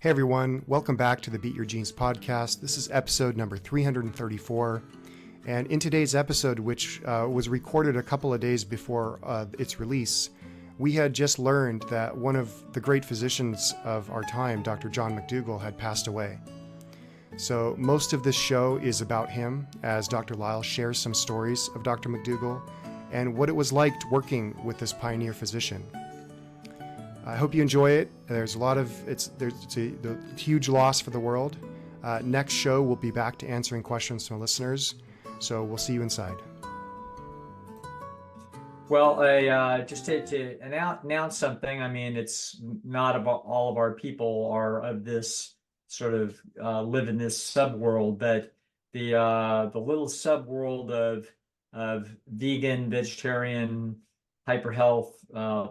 Hey everyone, welcome back to the Beat Your Genes podcast. This is episode number 334. And in today's episode, which was recorded a couple of days before its release, we had just learned that one of the great physicians of our time, Dr. John McDougall, had passed away. So most of this show is about him, as Dr. Lisle shares some stories of Dr. McDougall and what it was like working with this pioneer physician. I hope you enjoy it. There's a huge loss for the world. Next show, we'll be back to answering questions from listeners. So we'll see you inside. Well, just to announce something. I mean, it's not about all of our people are of this sort of live in this subworld, but the little subworld of vegan, vegetarian, hyper health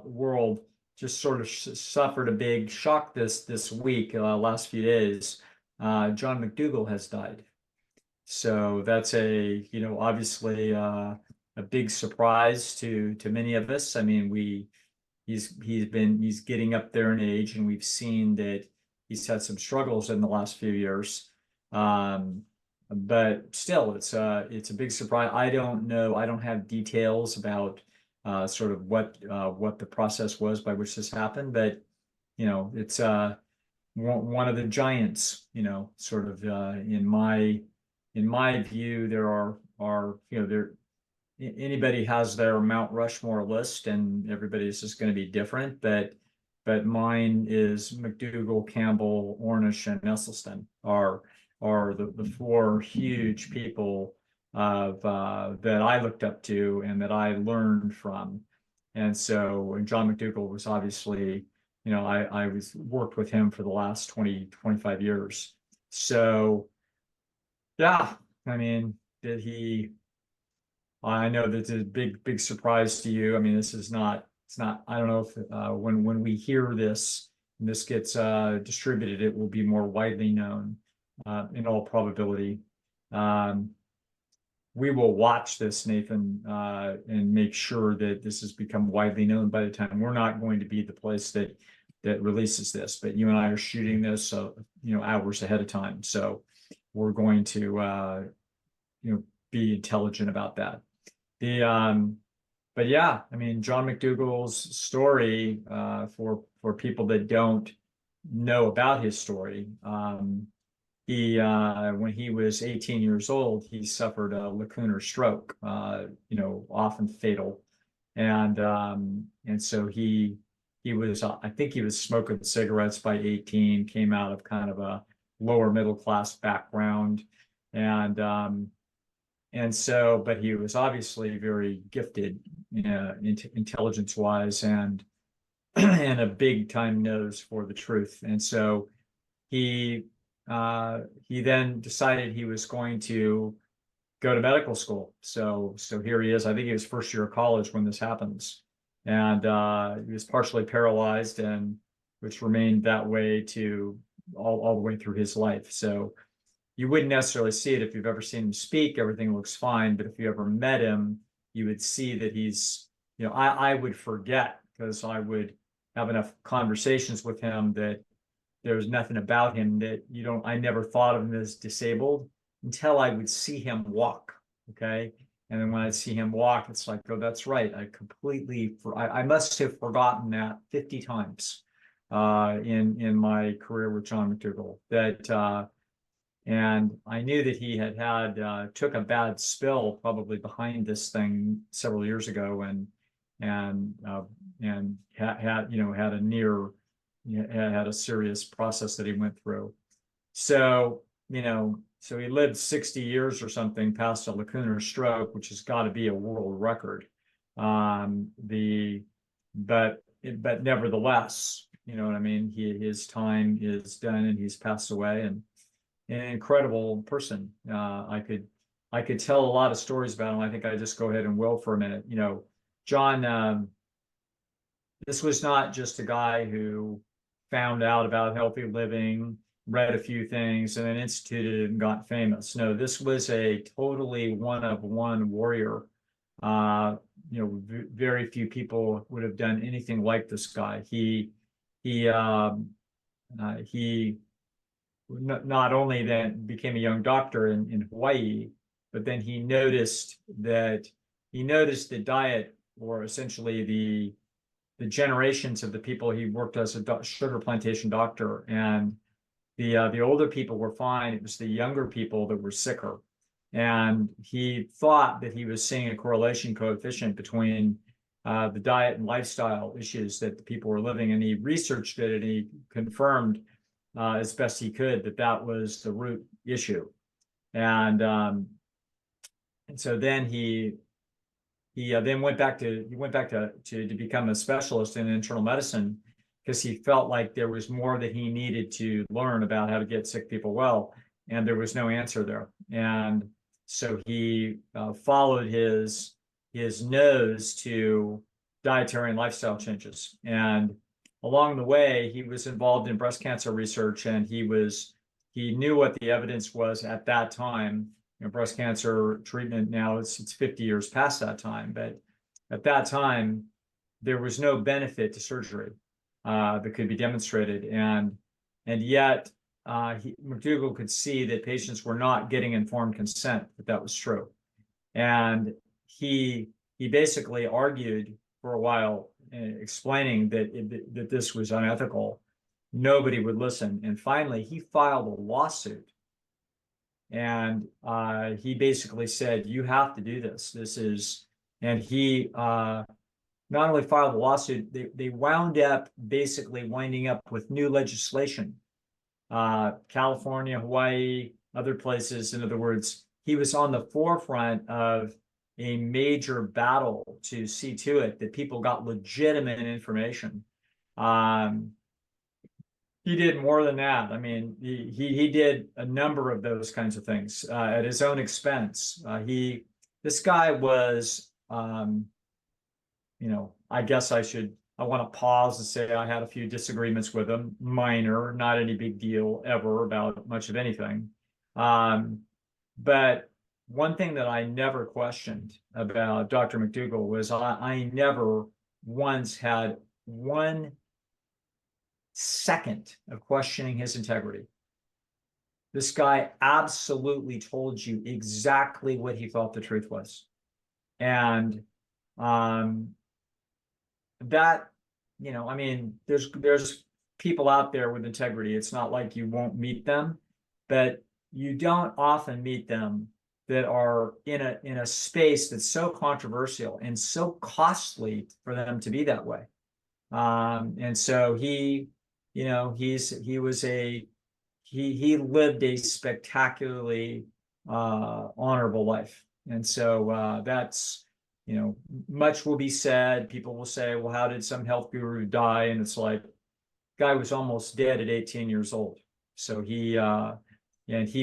world just sort of suffered a big shock this week, last few days. John McDougall has died. So that's obviously a big surprise to many of us. I mean, he's getting up there in age, and we've seen that he's had some struggles in the last few years. But still, it's a big surprise. I don't know. I don't have details about sort of what the process was by which this happened, but it's one of the giants. Sort of in my view, there are there anybody has their Mount Rushmore list, and everybody's just going to be different, but mine is McDougall, Campbell, Ornish, and Esselstyn are the four huge people that I looked up to and that I learned from. And so John McDougall was obviously, I worked with him for the last 25 years. So yeah, I mean, I know that's a big surprise to you. I mean, it's not, I don't know if when we hear this and this gets distributed, it will be more widely known in all probability. We will watch this, Nathan, and make sure that this has become widely known by the time. We're not going to be the place that releases this, but you and I are shooting this, hours ahead of time. So we're going to, be intelligent about that. But yeah, I mean, John McDougall's story, for people that don't know about his story, when he was 18 years old, he suffered a lacunar stroke, often fatal. And so he was, I think he was smoking cigarettes by 18, came out of kind of a lower middle class background. And so, but he was obviously very gifted, intelligence wise, and a big time nose for the truth. And so he then decided he was going to go to medical school. So here he is. I think he was first year of college when this happens, and he was partially paralyzed, and which remained that way to all the way through his life. So you wouldn't necessarily see it if you've ever seen him speak. Everything looks fine, but if you ever met him, you would see that he's, I would forget, because I would have enough conversations with him that there's nothing about him that I never thought of him as disabled until I would see him walk. Okay. And then when I see him walk, it's like, oh, that's right. I must have forgotten that 50 times in my career with John McDougall, and I knew that he had took a bad spill probably behind this thing several years ago, and had a serious process that he went through. So so he lived 60 years or something past a lacunar stroke, which has got to be a world record. But nevertheless, you know what I mean? His time is done, and he's passed away, and an incredible person. I could tell a lot of stories about him. I think I just go ahead and will for a minute. John, this was not just a guy who found out about healthy living, read a few things, and then instituted it and got famous. No, this was a totally one-of-one warrior. Very few people would have done anything like this guy. He he not only then became a young doctor in Hawaii, but then he noticed that the diet, or essentially the generations of the people he worked as a sugar plantation doctor, and the older people were fine. It was the younger people that were sicker. And he thought that he was seeing a correlation coefficient between the diet and lifestyle issues that the people were living. And he researched it, and he confirmed as best he could that was the root issue. And so then he then went back to become a specialist in internal medicine, because he felt like there was more that he needed to learn about how to get sick people well, and there was no answer there. And so he followed his nose to dietary and lifestyle changes. And along the way, he was involved in breast cancer research, and he knew what the evidence was at that time. Breast cancer treatment now, it's 50 years past that time, but at that time there was no benefit to surgery that could be demonstrated, and yet McDougall could see that patients were not getting informed consent, that was true. And he basically argued for a while, explaining that this was unethical. Nobody would listen, and finally he filed a lawsuit. And he basically said, you have to do this. And he not only filed a lawsuit, they wound up basically winding up with new legislation. California, Hawaii, other places. In other words, he was on the forefront of a major battle to see to it that people got legitimate information. He did more than that. I mean, he did a number of those kinds of things at his own expense. This guy was, I guess I want to pause and say I had a few disagreements with him, minor, not any big deal ever about much of anything. But one thing that I never questioned about Dr. McDougall was I never once had 1 second of questioning his integrity. This guy absolutely told you exactly what he thought the truth was. And that, I mean, there's people out there with integrity. It's not like you won't meet them, but you don't often meet them that are in a space that's so controversial and so costly for them to be that way. And so he lived a spectacularly honorable life. And so that's, much will be said. People will say, well, how did some health guru die? And it's like, guy was almost dead at 18 years old. So he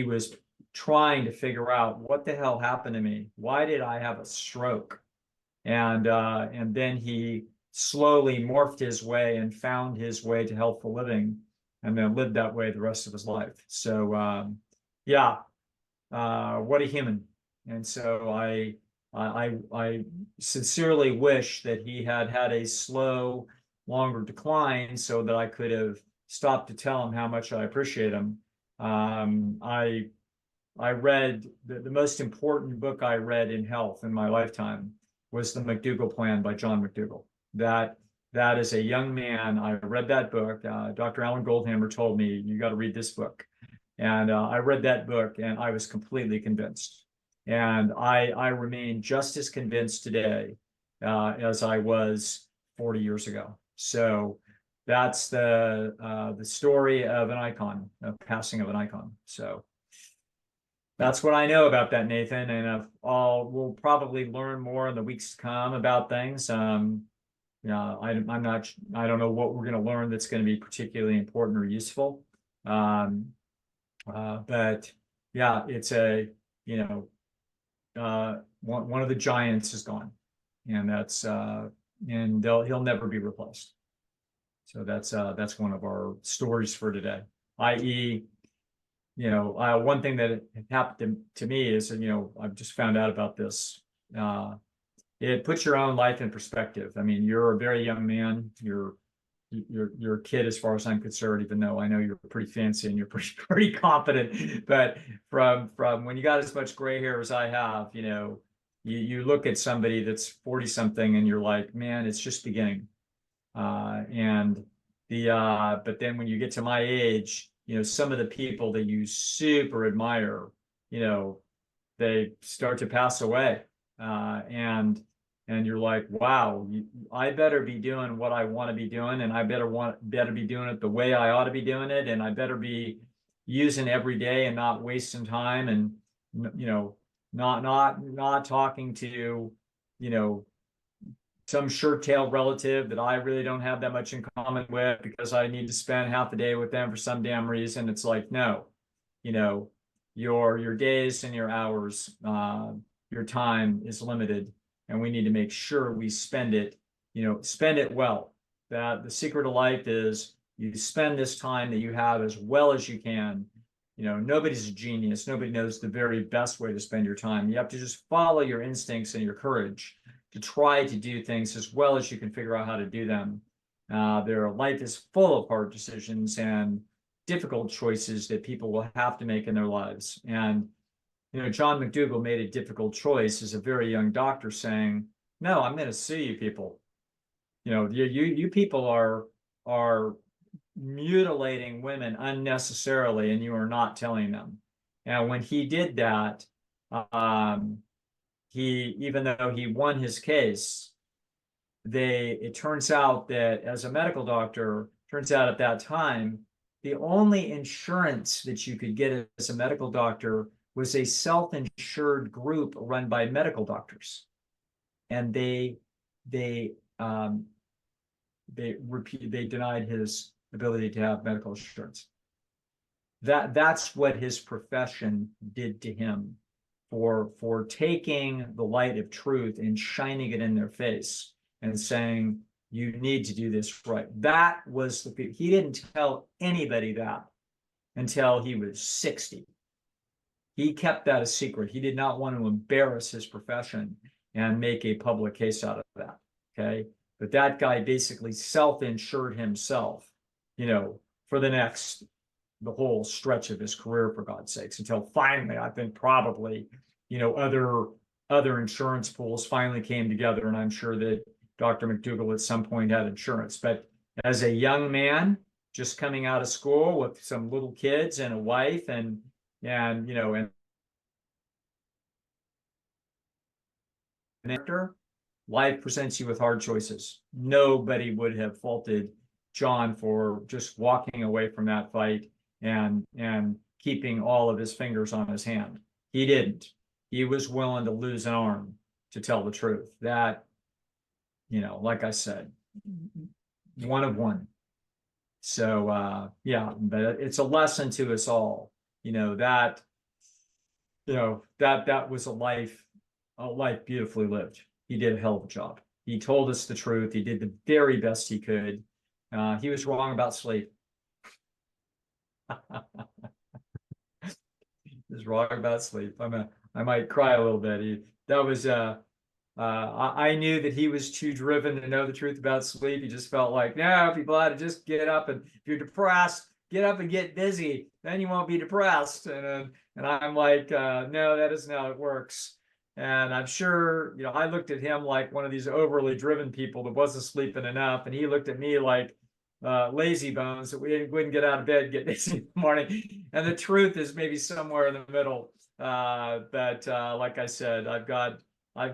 was trying to figure out, what the hell happened to me? Why did I have a stroke? And then he slowly morphed his way and found his way to healthful living, and then lived that way the rest of his life. So what a human. And so I sincerely wish that he had a slow, longer decline, so that I could have stopped to tell him how much I appreciate him. I read the most important book I read in health in my lifetime was The McDougall Plan by John McDougall. That is a young man. I read that book. Dr. Alan Goldhammer told me, you got to read this book. And I read that book, and I was completely convinced. And I remain just as convinced today as I was 40 years ago. So that's the story of an icon, a passing of an icon. So that's what I know about that, Nathan. And we'll probably learn more in the weeks to come about things. I'm not, I don't know what we're going to learn that's going to be particularly important or useful. But yeah, it's one of the giants is gone, and that's and he'll never be replaced. So that's one of our stories for today. I.e., one thing that happened to me is, I've just found out about this. It puts your own life in perspective. I mean, you're a very young man. You're you're a kid as far as I'm concerned, even though I know you're pretty fancy and you're pretty confident. But from when you got as much gray hair as I have, you look at somebody that's 40 something and you're like, man, it's just beginning. And but then when you get to my age, some of the people that you super admire, they start to pass away. And you're like, wow, I better be doing what I want to be doing, and I better be doing it the way I ought to be doing it, and I better be using every day and not wasting time, and not talking to some shirt-tailed relative that I really don't have that much in common with because I need to spend half the day with them for some damn reason. It's like, no, your days and your hours, your time is limited, and we need to make sure we spend it well. That the secret of life is you spend this time that you have as well as you can. Nobody's a genius. Nobody knows the very best way to spend your time. You have to just follow your instincts and your courage to try to do things as well as you can figure out how to do them. Their life is full of hard decisions and difficult choices that people will have to make in their lives. And John McDougall made a difficult choice as a very young doctor, saying, "No, I'm going to sue you people. You people are mutilating women unnecessarily, and you are not telling them." And when he did that, even though he won his case, it turns out that as a medical doctor, turns out at that time, the only insurance that you could get as a medical doctor was a self-insured group run by medical doctors, and they denied his ability to have medical insurance. That's what his profession did to him, for taking the light of truth and shining it in their face and saying, you need to do this right. That was he didn't tell anybody that until he was 60. He kept that a secret. He did not want to embarrass his profession and make a public case out of that. Okay. But that guy basically self-insured himself, for the whole stretch of his career, for God's sakes, until finally, I think probably, other insurance pools finally came together. And I'm sure that Dr. McDougall at some point had insurance. But as a young man, just coming out of school with some little kids and a wife and after, life presents you with hard choices. Nobody would have faulted John for just walking away from that fight and keeping all of his fingers on his hand. He didn't. He was willing to lose an arm to tell the truth. That, like I said, one of one. So yeah, but it's a lesson to us all. That was a life beautifully lived. He did a hell of a job. He told us the truth. He did the very best he could. He was wrong about sleep. He was wrong about sleep. I might cry a little bit. I knew that he was too driven to know the truth about sleep. He just felt like, no, people had to just get up, and if you're depressed, get up and get busy. Then you won't be depressed. And I'm like, no, that isn't how it works. And I'm sure, I looked at him like one of these overly driven people that wasn't sleeping enough. And he looked at me like lazy bones that we wouldn't get out of bed, get busy in the morning. And the truth is maybe somewhere in the middle. But like I said, I've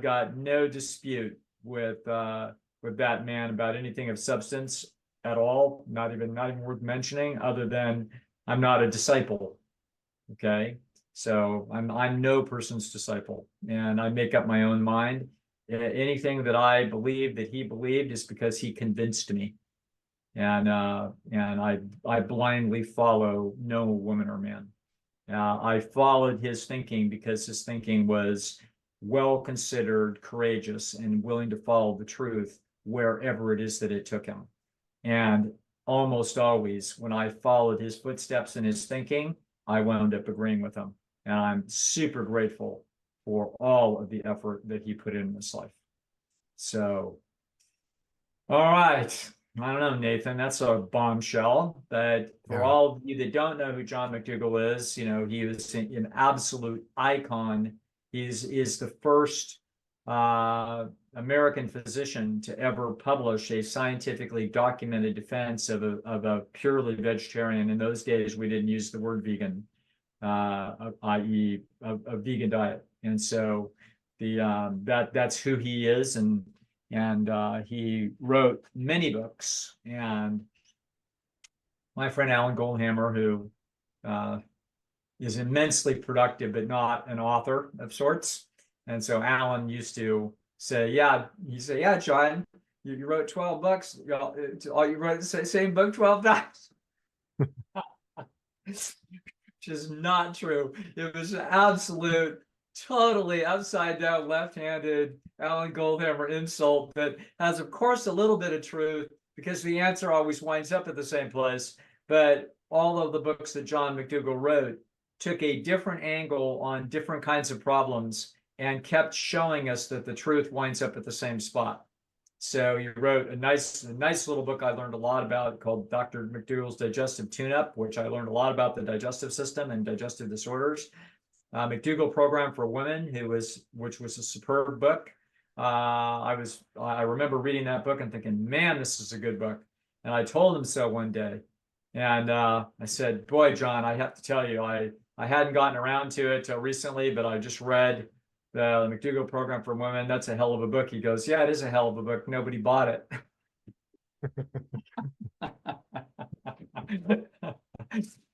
got no dispute with that man about anything of substance at all. Not even worth mentioning, other than I'm not a disciple. Okay. So I'm no person's disciple, and I make up my own mind. Anything that I believe that he believed is because he convinced me, and I blindly follow no woman or man. I followed his thinking because his thinking was well considered, courageous, and willing to follow the truth wherever it is that it took him. And almost always, when I followed his footsteps in his thinking, I wound up agreeing with him. And I'm super grateful for all of the effort that he put in this life. So, all right. I don't know, Nathan, that's a bombshell. But for Yeah. all of you that don't know who John McDougall is, he was an absolute icon. He's is the first American physician to ever publish a scientifically documented defense of a purely vegetarian. In those days, we didn't use the word vegan, i.e., a vegan diet. And so that's who he is, and he wrote many books. And my friend Alan Goldhammer, who uh, is immensely productive, but not an author of sorts. And so Alan used to say, "Yeah," he said, "Yeah, John, you wrote 12 books. You wrote the same book 12 times." Which is not true. It was an absolute, totally upside down, left-handed Alan Goldhammer insult that has, of course, a little bit of truth because the answer always winds up at the same place. But all of the books that John McDougall wrote took a different angle on different kinds of problems and kept showing us that the truth winds up at the same spot. So he wrote a nice little book I learned a lot about called Dr. McDougall's Digestive Tune-Up, which I learned a lot about the digestive system and digestive disorders. McDougall Program for Women, which was a superb book. I remember reading that book and thinking, man, this is a good book. And I told him so one day. And I said, boy, John, I have to tell you, I hadn't gotten around to it till recently, but I just read the McDougall Program for Women. That's a hell of a book. He goes, yeah, it is a hell of a book. Nobody bought it.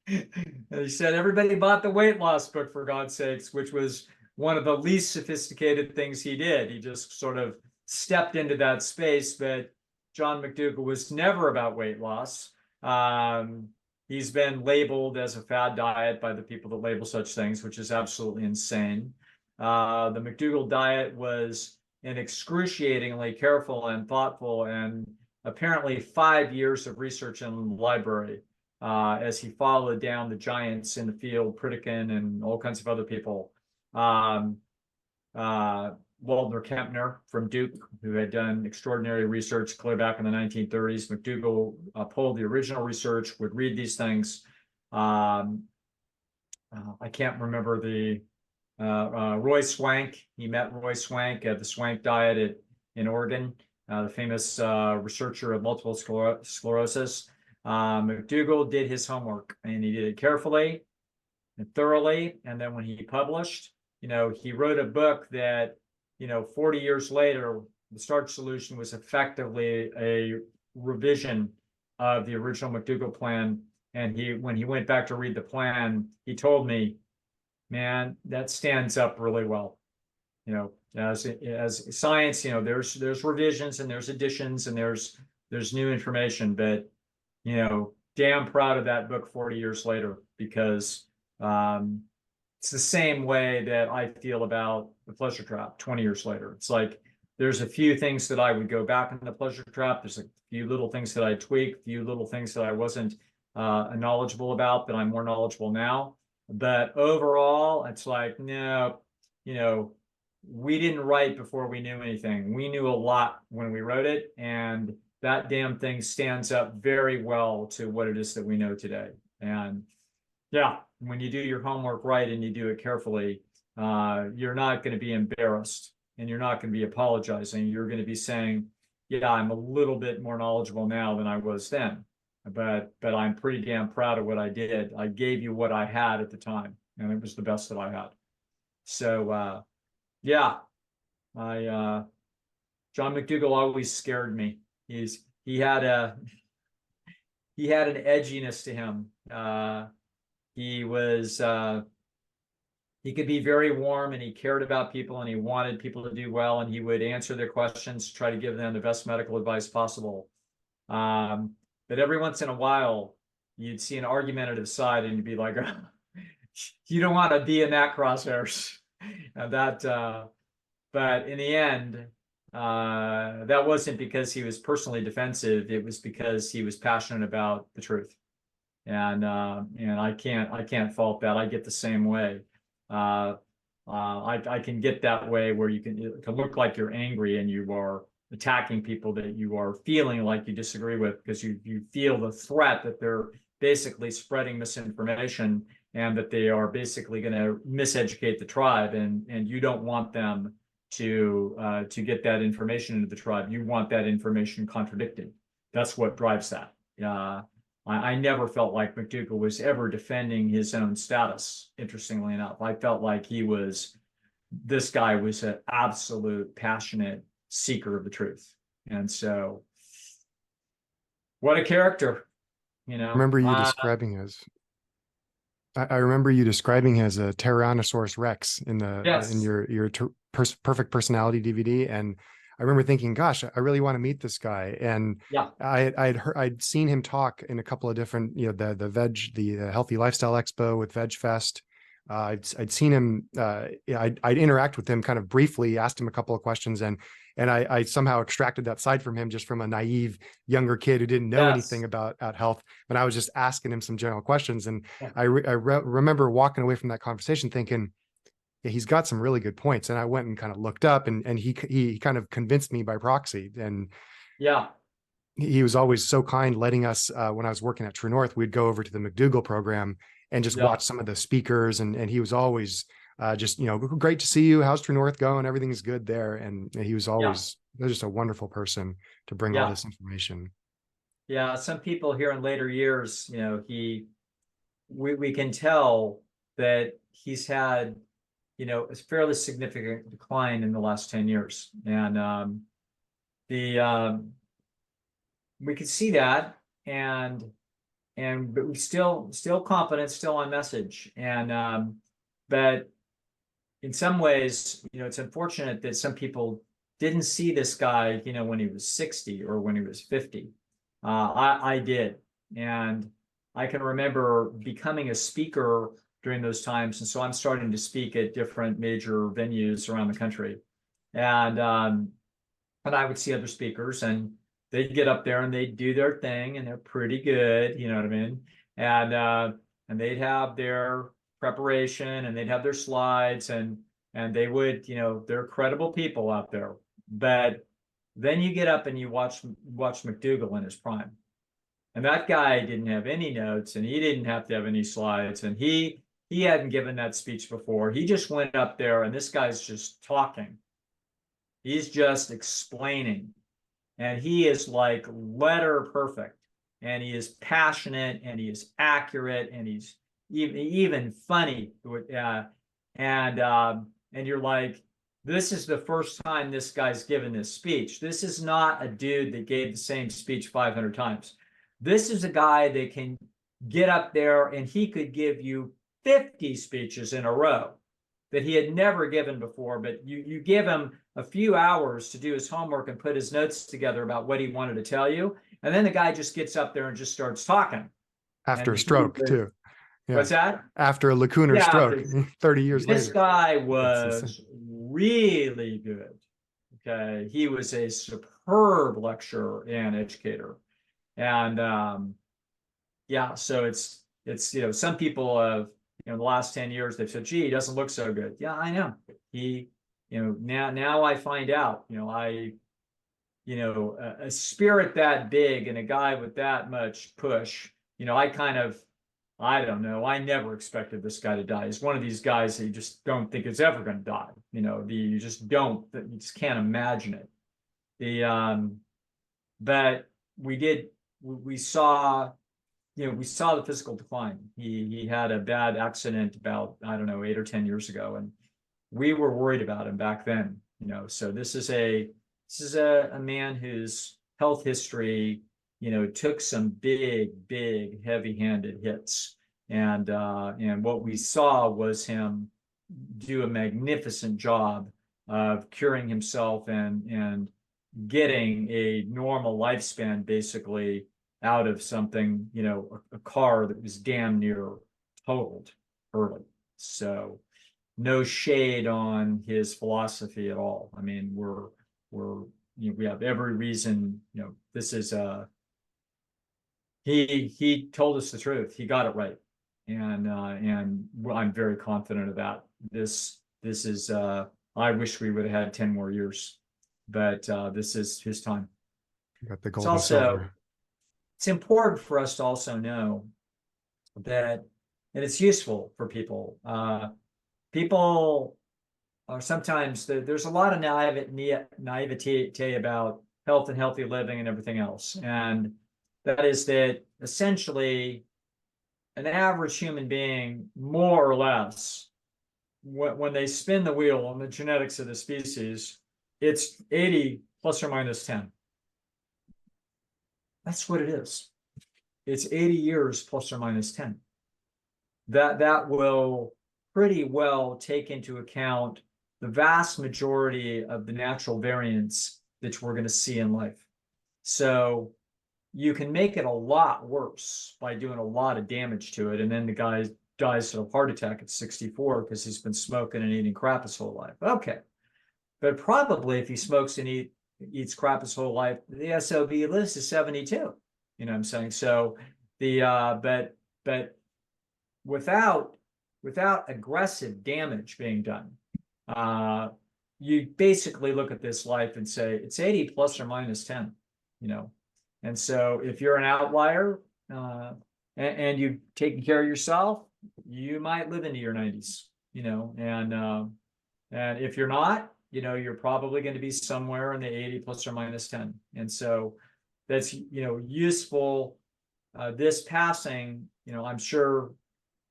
And he said everybody bought the weight loss book, for God's sakes, which was one of the least sophisticated things he did. He just sort of stepped into that space. But John McDougall was never about weight loss. He's been labeled as a fad diet by the people that label such things, which is absolutely insane. The McDougall diet was an excruciatingly careful and thoughtful and apparently 5 years of research in the library as he followed down the giants in the field, Pritikin and all kinds of other people. Waldner Kempner from Duke, who had done extraordinary research clear back in the 1930s. McDougall pulled the original research, would read these things. I can't remember the Roy Swank. He met Roy Swank at the Swank diet in Oregon, the famous researcher of multiple sclerosis. McDougall did his homework, and he did it carefully and thoroughly. And then when he published, he wrote a book that, 40 years later, the Starch Solution was effectively a revision of the original McDougall plan. And when he went back to read the plan, he told me, man, that stands up really well. As science, there's revisions and there's additions and there's new information, but damn proud of that book 40 years later, because it's the same way that I feel about the pleasure trap 20 years later. It's like there's a few things that I would go back in the pleasure trap. There's a few little things that I tweak, a few little things that I wasn't knowledgeable about that I'm more knowledgeable now. But overall, it's like, no, we didn't write before we knew anything. We knew a lot when we wrote it, and that damn thing stands up very well to what it is that we know today. And yeah, when you do your homework right and you do it carefully, you're not going to be embarrassed and you're not going to be apologizing. You're going to be saying, yeah, I'm a little bit more knowledgeable now than I was then, but I'm pretty damn proud of what I did. I gave you what I had at the time, and it was the best that I had. So yeah, John McDougall always scared me. He had an edginess to him. He could be very warm, and he cared about people, and he wanted people to do well, and he would answer their questions, try to give them the best medical advice possible. But every once in a while, you'd see an argumentative side, and you'd be like, you don't want to be in that crosshairs. And but in the end, that wasn't because he was personally defensive. It was because he was passionate about the truth. And I can't fault that. I get the same way. I can get that way where you can look like you're angry and you are attacking people that you are feeling like you disagree with, because you feel the threat that they're basically spreading misinformation and that they are basically going to miseducate the tribe, and you don't want them to get that information into the tribe. You want that information contradicted. That's what drives that. I never felt like McDougall was ever defending his own status. Interestingly enough, I felt like this guy was an absolute passionate seeker of the truth. And so, what a character, you I know. remember you describing as I remember you describing as a Tyrannosaurus Rex in Yes. your perfect personality DVD, and I remember thinking, "Gosh, I really want to meet this guy." And Yeah. I'd seen him talk in a couple of different, the Healthy Lifestyle Expo with Veg Fest. I'd seen him. I'd interact with him kind of briefly, asked him a couple of questions, and I somehow extracted that side from him just from a naive younger kid who didn't know anything Yes. about health. But I was just asking him some general questions, and Yeah. I remember walking away from that conversation thinking, yeah, he's got some really good points. And I went and kind of looked up, and he kind of convinced me by proxy. And Yeah. he was always so kind, letting us, when I was working at True North, we'd go over to the McDougall program and just Yeah. watch some of the speakers. And he was always just, great to see you. How's True North going? Everything's good there. And he was Yeah. always just a wonderful person to bring all Yeah. this information. Yeah. Some people here in later years, we can tell that he's had, a fairly significant decline in the last 10 years. And the we could see that, but we still confident, still on message. And but in some ways, it's unfortunate that some people didn't see this guy, when he was 60 or when he was 50. I did. And I can remember becoming a speaker during those times. And so I'm starting to speak at different major venues around the country. And I would see other speakers, and they'd get up there and they'd do their thing, and they're pretty good, you know what I mean? And they'd have their preparation, and they'd have their slides, and they would, they're credible people out there. But then you get up and you watch McDougall in his prime. And that guy didn't have any notes, and he didn't have to have any slides, and he hadn't given that speech before. He just went up there, and this guy's just talking. He's just explaining, and he is like letter perfect, and he is passionate, and he is accurate, and he's even funny. And you're like, this is the first time this guy's given this speech. This is not a dude that gave the same speech 500 times. This is a guy that can get up there and he could give you 50 speeches in a row that he had never given before. But you give him a few hours to do his homework and put his notes together about what he wanted to tell you. And then the guy just gets up there and just starts talking. After a stroke, too. Yeah. What's that? After a lacunar stroke, 30 years later. This guy was really good. Okay. He was a superb lecturer and educator. And yeah, so it's some people have, in the last 10 years, they've said, gee, he doesn't look so good. Yeah, I know. He, now I find out, a spirit that big and a guy with that much push, I don't know. I never expected this guy to die. He's one of these guys that you just don't think is ever going to die. You just can't imagine it. But we saw the physical decline. He had a bad accident about, I don't know, 8 or 10 years ago, and we were worried about him back then. So this is a man whose health history, took some big, heavy-handed hits, and what we saw was him do a magnificent job of curing himself and getting a normal lifespan basically out of something, a car that was damn near totaled early. So no shade on his philosophy at all. I mean, we have every reason, this is he told us the truth. He got it right. And I'm very confident of that. This is I wish we would have had 10 more years. but this is his time. Got the It's gold and also, silver. it's important for us to also know that, and it's useful for people. People are sometimes, there's a lot of naivete about health and healthy living and everything else. And that is that essentially an average human being, more or less, when they spin the wheel on the genetics of the species, it's 80 plus or minus 10. That's what it is. It's 80 years plus or minus 10. That will pretty well take into account the vast majority of the natural variants that we're going to see in life. So you can make it a lot worse by doing a lot of damage to it. And then the guy dies of a heart attack at 64 because he's been smoking and eating crap his whole life. Okay. But probably if he smokes and eats crap his whole life, the SOV lives to 72. You know what I'm saying? So but without aggressive damage being done, you basically look at this life and say it's 80 plus or minus 10, you know. And so if you're an outlier and you've taken care of yourself, you might live into your 90s, you know. And if you're not, you know, you're probably going to be somewhere in the 80 plus or minus 10. And so that's, you know, useful. This passing, you know, I'm sure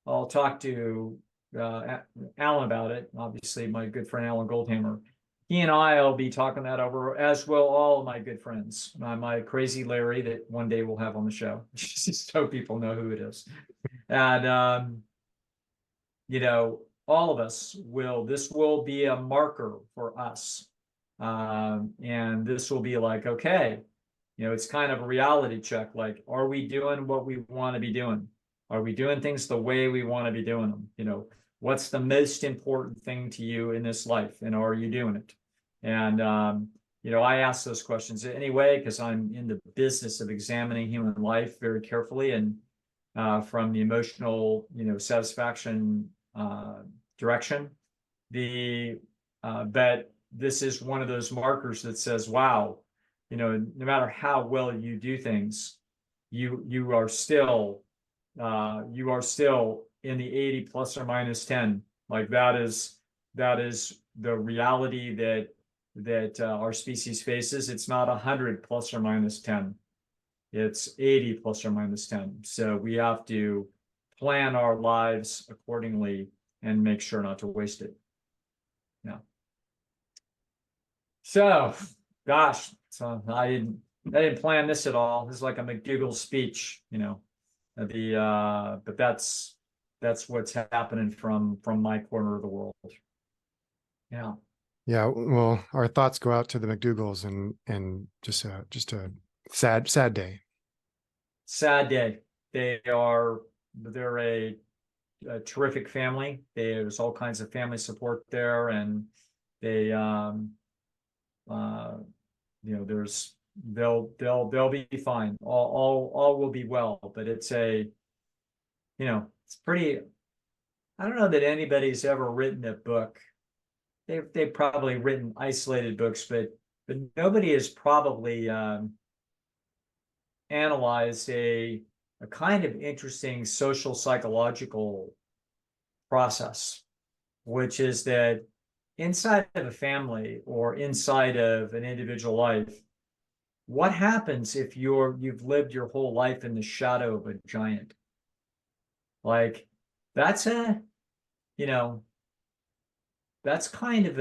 I'll talk to Alan about it. Obviously, my good friend Alan Goldhammer. He and I will be talking that over, as will all of my good friends. My crazy Larry that one day we'll have on the show, just so people know who it is. And you know, all of us will. This will be a marker for us, and this will be like, okay, you know, it's kind of a reality check. Like, are we doing what we want to be doing? Are we doing things the way we want to be doing them? You know, what's the most important thing to you in this life, and are you doing it? And you know, I ask those questions anyway because I'm in the business of examining human life very carefully and from the emotional, you know, satisfaction direction. But this is one of those markers that says, wow, you know, no matter how well you do things, you are still in the 80 plus or minus 10. Like that is the reality that our species faces. It's not 100 plus or minus 10. It's 80 plus or minus 10. So we have to plan our lives accordingly and make sure not to waste it. Yeah. So, gosh, so I didn't plan this at all. This is like a McDougall speech, you know. But that's what's happening from my corner of the world. Yeah. Yeah, well, our thoughts go out to the McDougalls and just a sad day. Sad day. They're a terrific family. There's all kinds of family support there, and they you know, they'll be fine. All will be well. But it's you know, it's pretty. I don't know that anybody's ever written a book. They've probably written isolated books, but nobody has probably analyzed a kind of interesting social psychological process, which is that inside of a family or inside of an individual life, what happens if you've lived your whole life in the shadow of a giant? Like that's you know, that's kind of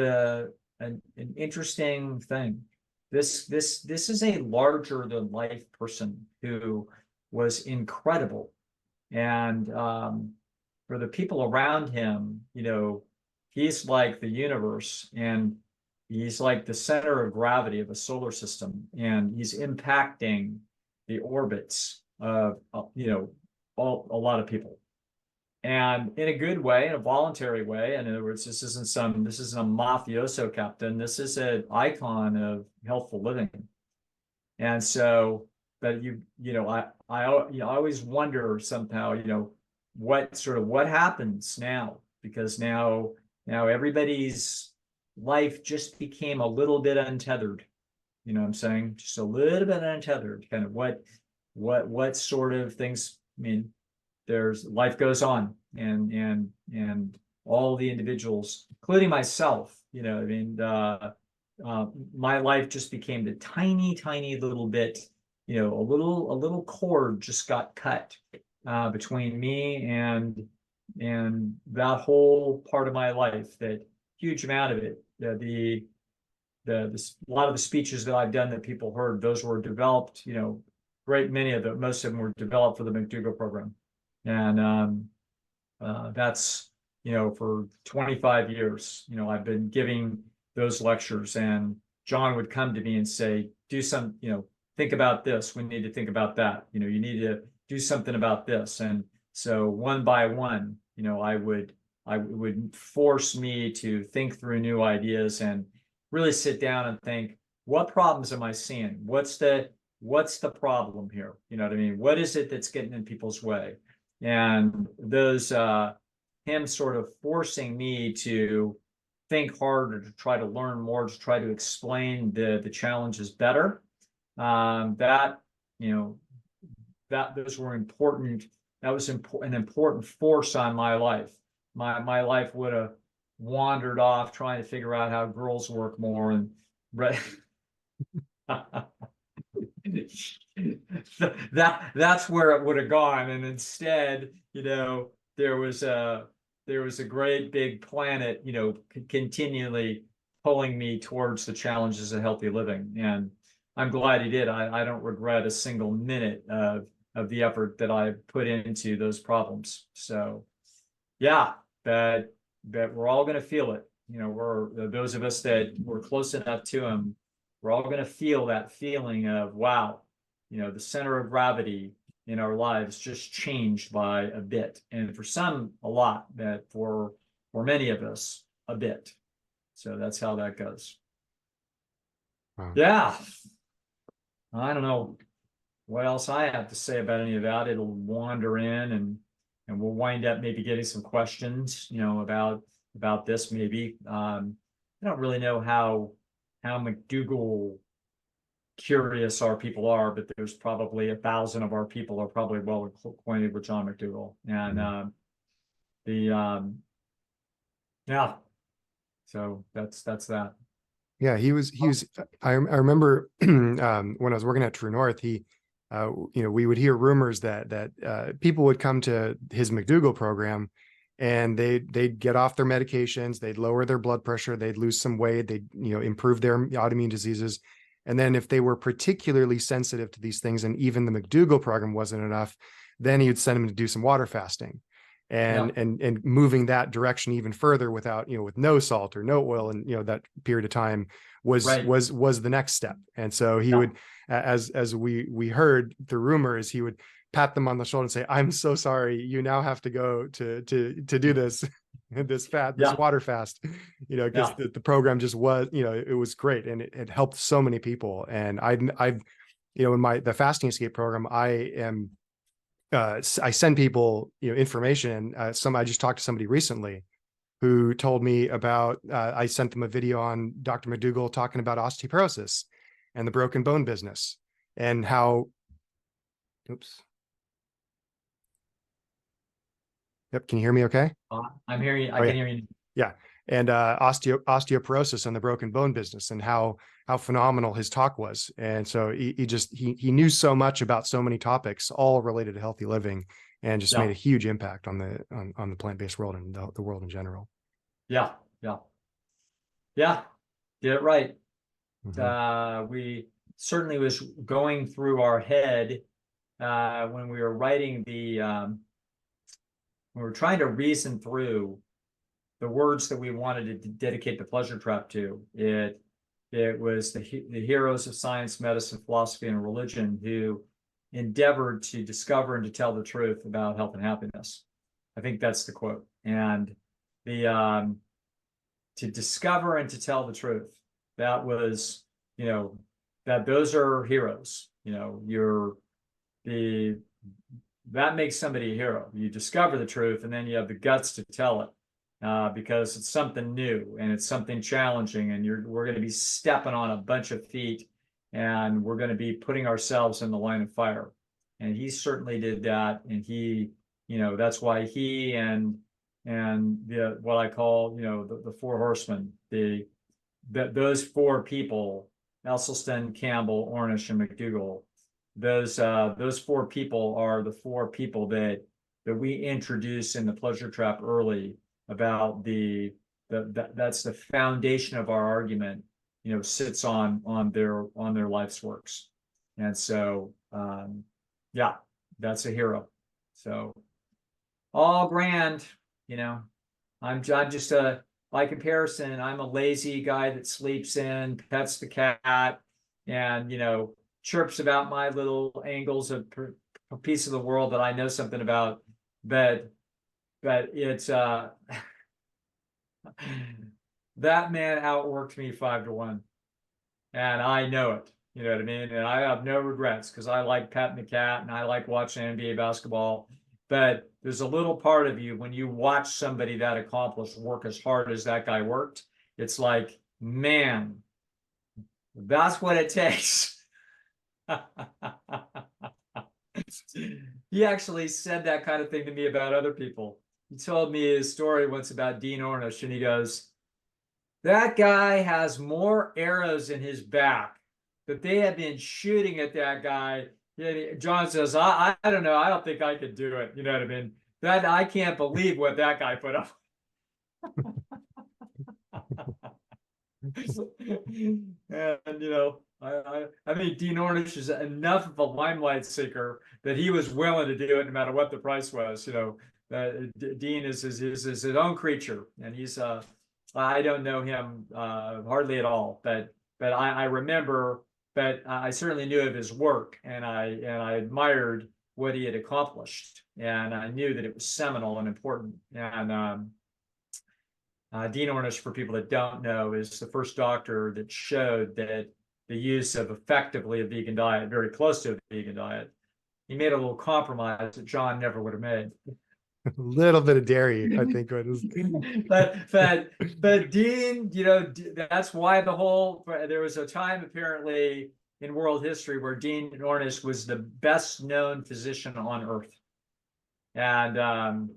an interesting thing. This is a larger than life person who was incredible, and for the people around him, you know, he's like the universe, and he's like the center of gravity of a solar system, and he's impacting the orbits of you know, a lot of people, and in a good way, in a voluntary way. In other words, this isn't a mafioso captain. This is an icon of healthful living. And so, but you know, I always wonder somehow, you know, what happens now, because now everybody's life just became a little bit untethered. You know what I'm saying? Just a little bit untethered, kind of what sort of things. I mean, there's life goes on, and all the individuals, including myself, you know, I mean, my life just became the tiny little bit, you know, a little cord just got cut between me and that whole part of my life, that huge amount of it. A lot of the speeches that I've done that people heard, those were developed, you know, great many of them, most of them were developed for the McDougall program. And that's, you know, for 25 years, you know, I've been giving those lectures, and John would come to me and say, do some, you know, think about this. We need to think about that. You know, you need to do something about this. And so one by one, you know, I would force me to think through new ideas and really sit down and think, what problems am I seeing? What's the problem here? You know what I mean? What is it that's getting in people's way? And those him sort of forcing me to think harder, to try to learn more, to try to explain the challenges better. That, you know, that those were important. That was an important force on my life. My life would have wandered off trying to figure out how girls work more, and that's where it would have gone. And instead, you know, there was a great big planet, you know, continually pulling me towards the challenges of healthy living. And I'm glad he did. I don't regret a single minute of the effort that I put into those problems. So yeah, but we're all going to feel it. You know, we're those of us that were close enough to him, we're all going to feel that feeling of, wow, you know, the center of gravity in our lives just changed by a bit. And for some, a lot, but for many of us, a bit. So that's how that goes. Wow. Yeah. I don't know what else I have to say about any of that. It'll wander in, and we'll wind up maybe getting some questions, you know, about this maybe. I don't really know how McDougall curious our people are, but there's probably 1,000 of our people are probably well acquainted with John McDougall. And yeah, so that's that. Yeah, he was. I remember when I was working at True North, he, you know, we would hear rumors that people would come to his McDougall program, and they'd get off their medications, they'd lower their blood pressure, they'd lose some weight, they'd, you know, improve their autoimmune diseases. And then if they were particularly sensitive to these things, and even the McDougall program wasn't enough, then he would send them to do some water fasting, and Yeah. and moving that direction even further without, you know, with no salt or no oil, and, you know, that period of time was Right. was the next step. And so he would, as we heard the rumors, he would pat them on the shoulder and say, "I'm so sorry, you now have to go to do this this Yeah. water fast," you know, because Yeah. the program just was, you know, it was great, and it helped so many people. And I've you know, in the fasting escape program, I send people, you know, information. I just talked to somebody recently who told me about, I sent them a video on Dr. McDougall talking about osteoporosis and the broken bone business, and how, oops. Yep. Can you hear me okay? I'm hearing you. I Oh can yeah. hear you. Yeah. And osteoporosis and the broken bone business, and how phenomenal his talk was. And so he knew so much about so many topics, all related to healthy living, and just made Yeah. a huge impact on the plant-based world and the world in general. Yeah. Yeah. Yeah. Did it right. Mm-hmm. We certainly was going through our head when we were writing we were trying to reason through the words that we wanted to dedicate the pleasure trap to. It was the heroes of science, medicine, philosophy, and religion who endeavored to discover and to tell the truth about health and happiness. I think that's the quote. And the to discover and to tell the truth, that was, you know, that those are heroes. You know, that makes somebody a hero. You discover the truth, and then you have the guts to tell it. Because it's something new and it's something challenging, and we're going to be stepping on a bunch of feet, and we're going to be putting ourselves in the line of fire. And he certainly did that. And he, that's why he and the what I call, the four horsemen, those four people, Esselstyn, Campbell, Ornish, and McDougall, those four people are the four people that we introduce in the pleasure trap early about that's the foundation of our argument, sits on their life's works. And so yeah, that's a hero. So all grand, I'm just by comparison, I'm a lazy guy that sleeps in, pets the cat, and chirps about my little angles of a piece of the world that I know something about. But it's that man outworked me 5-1, and I know it. You know what I mean? And I have no regrets because I like petting the cat and I like watching NBA basketball. But there's a little part of you when you watch somebody that accomplished work as hard as that guy worked. It's like, man, that's what it takes. He actually said that kind of thing to me about other people. He told me his story once about Dean Ornish, and he goes, that guy has more arrows in his back that they have been shooting at that guy. John says, I don't know. I don't think I could do it. You know what I mean? That I can't believe what that guy put up. And I mean, Dean Ornish is enough of a limelight seeker that he was willing to do it no matter what the price was. Dean is his own creature, and he's I don't know him hardly at all, but I remember, but I certainly knew of his work, and I admired what he had accomplished, and I knew that it was seminal and important. And Dean Ornish, for people that don't know, is the first doctor that showed that the use of effectively a vegan diet, very close to a vegan diet, he made a little compromise that John never would have made. A little bit of dairy, I think it is. but Dean, that's why there was a time apparently in world history where Dean Ornish was the best known physician on earth, and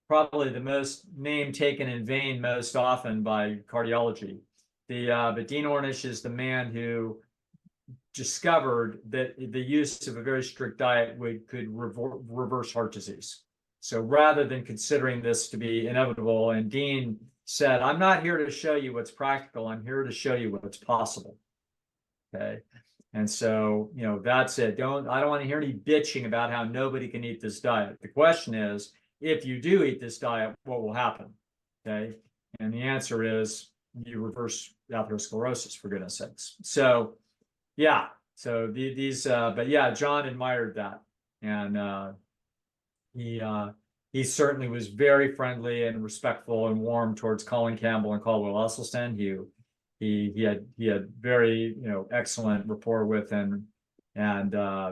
probably the most name taken in vain most often by cardiology. But Dean Ornish is the man who discovered that the use of a very strict diet could reverse heart disease. So rather than considering this to be inevitable, and Dean said, I'm not here to show you what's practical. I'm here to show you what's possible. Okay. And so, that's it. I don't want to hear any bitching about how nobody can eat this diet. The question is, if you do eat this diet, what will happen? Okay. And the answer is you reverse atherosclerosis, for goodness sakes. So, yeah. So but yeah, John admired that. And he certainly was very friendly and respectful and warm towards Colin Campbell and Caldwell Esselstyn, who he had very excellent rapport with, and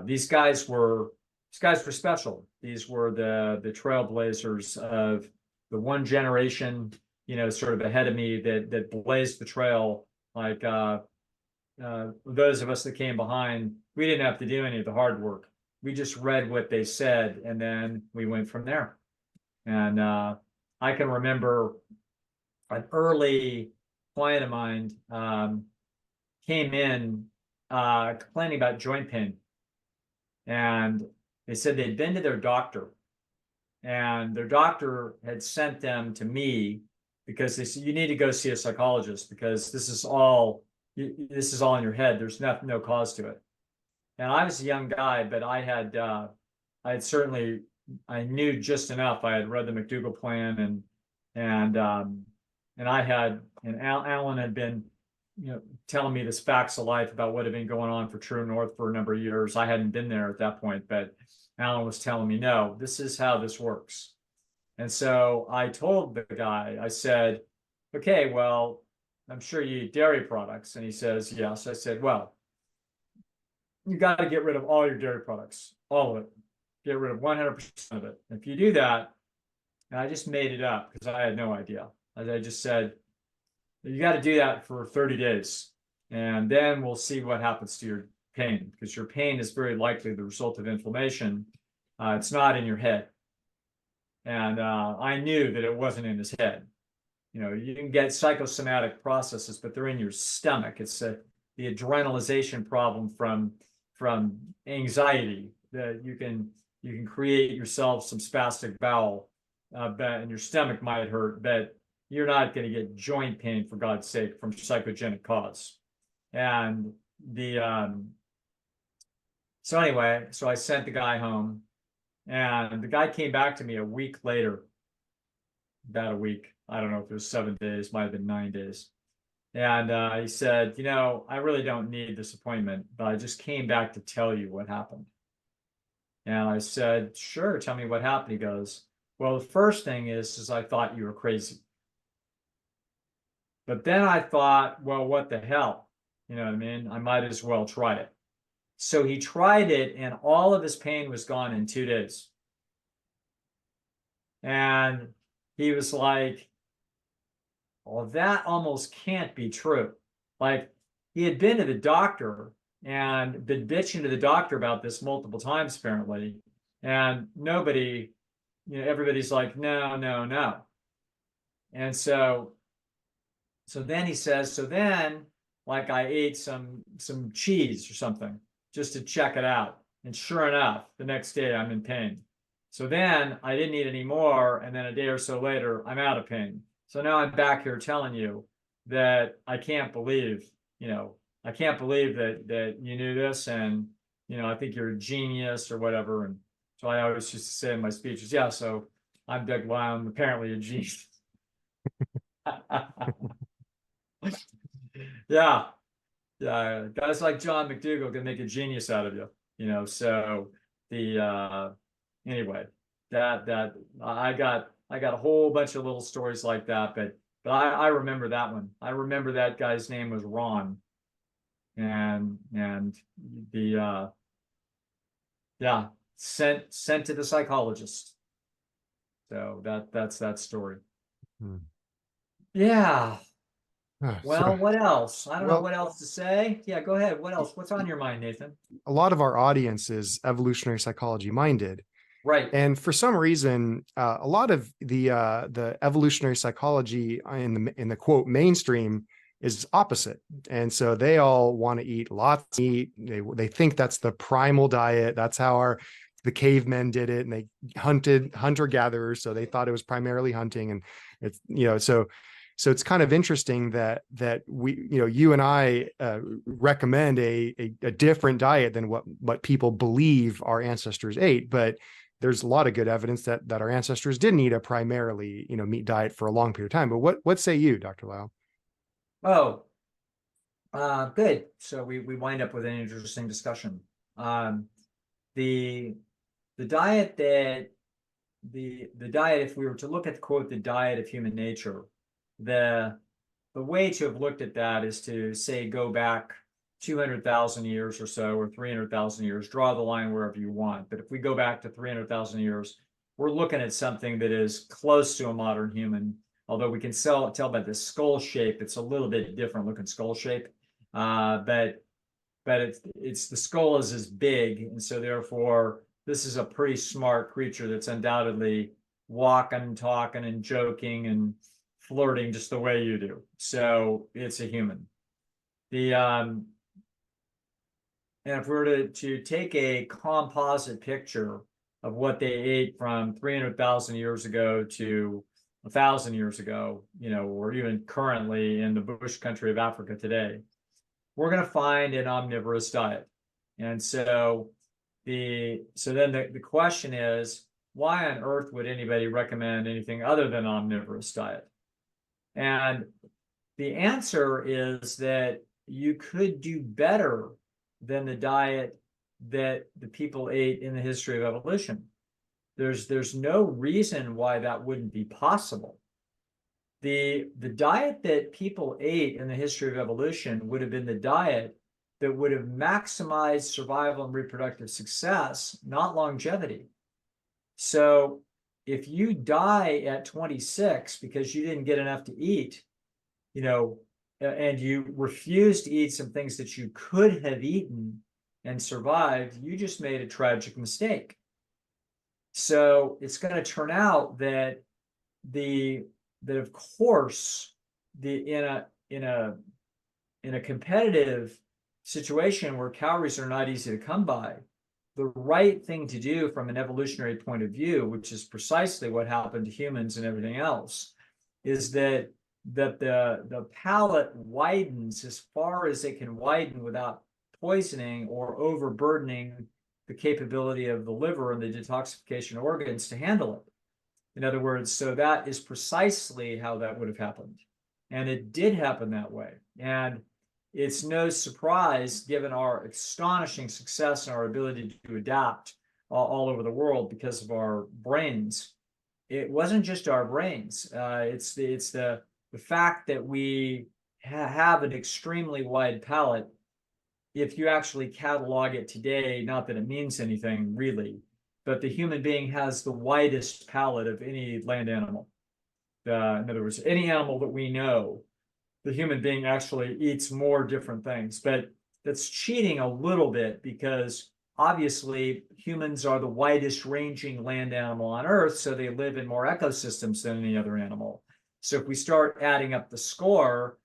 these guys were special. These were the trailblazers of the one generation, sort of ahead of me that blazed the trail. Like those of us that came behind, we didn't have to do any of the hard work. We just read what they said, and then we went from there. And I can remember an early client of mine came in complaining about joint pain. And they said they'd been to their doctor, and their doctor had sent them to me because they said, you need to go see a psychologist because this is all in your head. There's no cause to it. And I was a young guy, but I knew just enough. I had read the McDougall plan, and Alan had been, telling me the facts of life about what had been going on for True North for a number of years. I hadn't been there at that point, but Alan was telling me, no, this is how this works. And so I told the guy, I said, okay, well, I'm sure you eat dairy products. And he says, yes. I said, well, you got to get rid of all your dairy products, all of it. Get rid of 100% of it. If you do that, and I just made it up because I had no idea. I just said, you got to do that for 30 days. and then we'll see what happens to your pain, because your pain is very likely the result of inflammation. It's not in your head. And I knew that it wasn't in his head. You can get psychosomatic processes, but they're in your stomach. It's the adrenalization problem from anxiety, that you can create yourself some spastic bowel, and your stomach might hurt, but you're not going to get joint pain, for God's sake, from psychogenic cause. And so anyway, so I sent the guy home, and the guy came back to me a week later, about a week. I don't know if it was 7 days, might have been 9 days. And he said, I really don't need this appointment, but I just came back to tell you what happened. And I said, sure, tell me what happened. He goes, well, the first thing is I thought you were crazy. But then I thought, well, what the hell? You know what I mean? I might as well try it. So he tried it, and all of his pain was gone in 2 days. And he was like, well, that almost can't be true. Like, he had been to the doctor and been bitching to the doctor about this multiple times, apparently. And nobody, everybody's like, no, no, no. And so then he says, so then, like, I ate some cheese or something just to check it out. And sure enough, the next day I'm in pain. So then I didn't eat any more. And then a day or so later, I'm out of pain. So now I'm back here telling you that I can't believe, I can't believe that you knew this, and, I think you're a genius or whatever. And so I always used to say in my speeches, yeah, so I'm Doug Lisle, I'm apparently a genius. Yeah. Yeah. Guys like John McDougall can make a genius out of you, so anyway, that I got a whole bunch of little stories like that, but I remember that one. I remember that guy's name was Ron, and the yeah, sent to the psychologist. So that's that story. Yeah. Well, what else? I don't know what else to say. Yeah, go ahead. What else? What's on your mind, Nathan? A lot of our audience is evolutionary psychology minded. Right. And for some reason, a lot of the evolutionary psychology in the quote mainstream is opposite. And so they all want to eat lots of meat. They think that's the primal diet. That's how the cavemen did it. And they hunted hunter-gatherers. So they thought it was primarily hunting. And it's, so it's kind of interesting that we, you and I recommend a different diet than what people believe our ancestors ate. But there's a lot of good evidence that our ancestors didn't eat a primarily, meat diet for a long period of time. But what say you, Dr. Lisle? Oh, good. So we wind up with an interesting discussion. The diet that the diet, if we were to look at, quote, the diet of human nature, the way to have looked at that is to say go back 200,000 years or so, or 300,000 years, draw the line wherever you want. But if we go back to 300,000 years, we're looking at something that is close to a modern human, although we can tell by the skull shape, it's a little bit different looking skull shape. But it's the skull is as big, and so therefore this is a pretty smart creature that's undoubtedly walking, talking, and joking and flirting just the way you do. So it's a human. And if we were to take a composite picture of what they ate from 300,000 years ago to 1,000 years ago, or even currently in the bush country of Africa today, we're going to find an omnivorous diet. And so then the question is, why on earth would anybody recommend anything other than omnivorous diet? And the answer is that you could do better than the diet that the people ate in the history of evolution. There's no reason why that wouldn't be possible. The diet that people ate in the history of evolution would have been the diet that would have maximized survival and reproductive success, not longevity. So if you die at 26 because you didn't get enough to eat, and you refuse to eat some things that you could have eaten and survived, you just made a tragic mistake. So it's going to turn out that of course in a competitive situation where calories are not easy to come by, the right thing to do from an evolutionary point of view, which is precisely what happened to humans and everything else, is that the palate widens as far as it can widen without poisoning or overburdening the capability of the liver and the detoxification organs to handle it. In other words, so that is precisely how that would have happened. And it did happen that way. And it's no surprise, given our astonishing success and our ability to adapt all over the world because of our brains. It wasn't just our brains. It's the fact that we have an extremely wide palate. If you actually catalog it today, not that it means anything really, but the human being has the widest palate of any land animal. In other words, any animal that we know, the human being actually eats more different things. But that's cheating a little bit because obviously humans are the widest ranging land animal on Earth, so they live in more ecosystems than any other animal. So if we start adding up the score,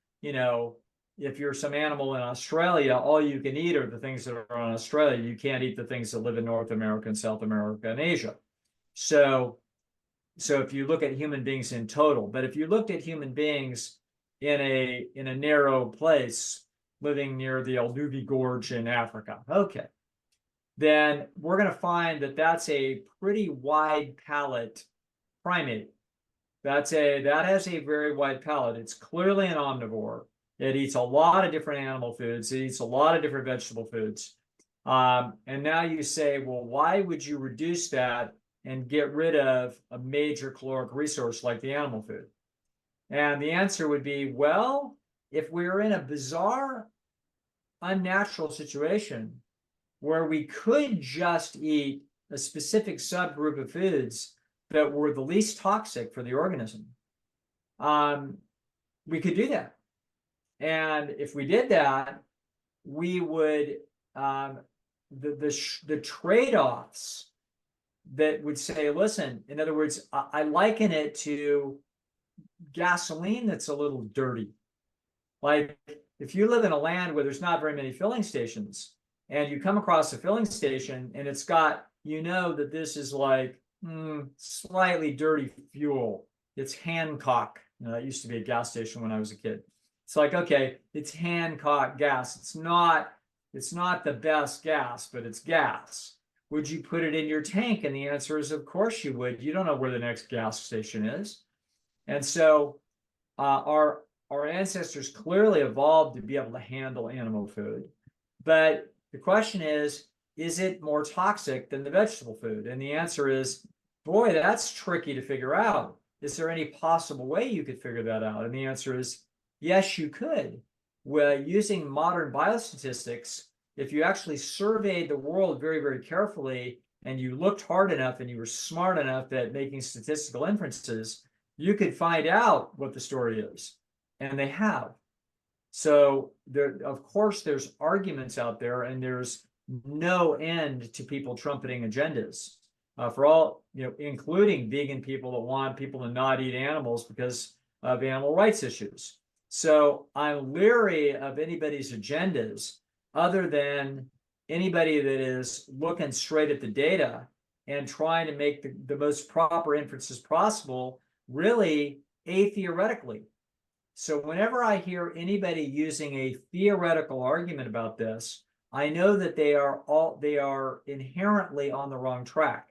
if you're some animal in Australia, all you can eat are the things that are in Australia. You can't eat the things that live in North America and South America and Asia. So if you look at human beings in total, but if you looked at human beings in a narrow place living near the Alduvi Gorge in Africa, okay, then we're going to find that that's a pretty wide palate primate. That has a very wide palate. It's clearly an omnivore. It eats a lot of different animal foods. It eats a lot of different vegetable foods. And now you say, well, why would you reduce that and get rid of a major caloric resource like the animal food? And the answer would be, well, if we're in a bizarre, unnatural situation where we could just eat a specific subgroup of foods that were the least toxic for the organism, we could do that. And if we did that, we would the trade-offs that would say, listen, in other words, I liken it to gasoline that's a little dirty. Like if you live in a land where there's not very many filling stations and you come across a filling station and it's got, that this is like slightly dirty fuel. It's Hancock. That used to be a gas station when I was a kid. It's like, okay, it's Hancock gas. It's not the best gas, but it's gas. Would you put it in your tank? And the answer is, of course you would. You don't know where the next gas station is. And so our ancestors clearly evolved to be able to handle animal food. But the question is it more toxic than the vegetable food? And the answer is, boy, that's tricky to figure out. Is there any possible way you could figure that out? And the answer is, yes, you could. Well, using modern biostatistics, if you actually surveyed the world very, very carefully and you looked hard enough and you were smart enough at making statistical inferences, you could find out what the story is. And they have. So there, of course, there's arguments out there and there's no end to people trumpeting agendas for all, including vegan people that want people to not eat animals because of animal rights issues. So I'm leery of anybody's agendas other than anybody that is looking straight at the data and trying to make the most proper inferences possible, really atheoretically. So whenever I hear anybody using a theoretical argument about this, I know that they are inherently on the wrong track.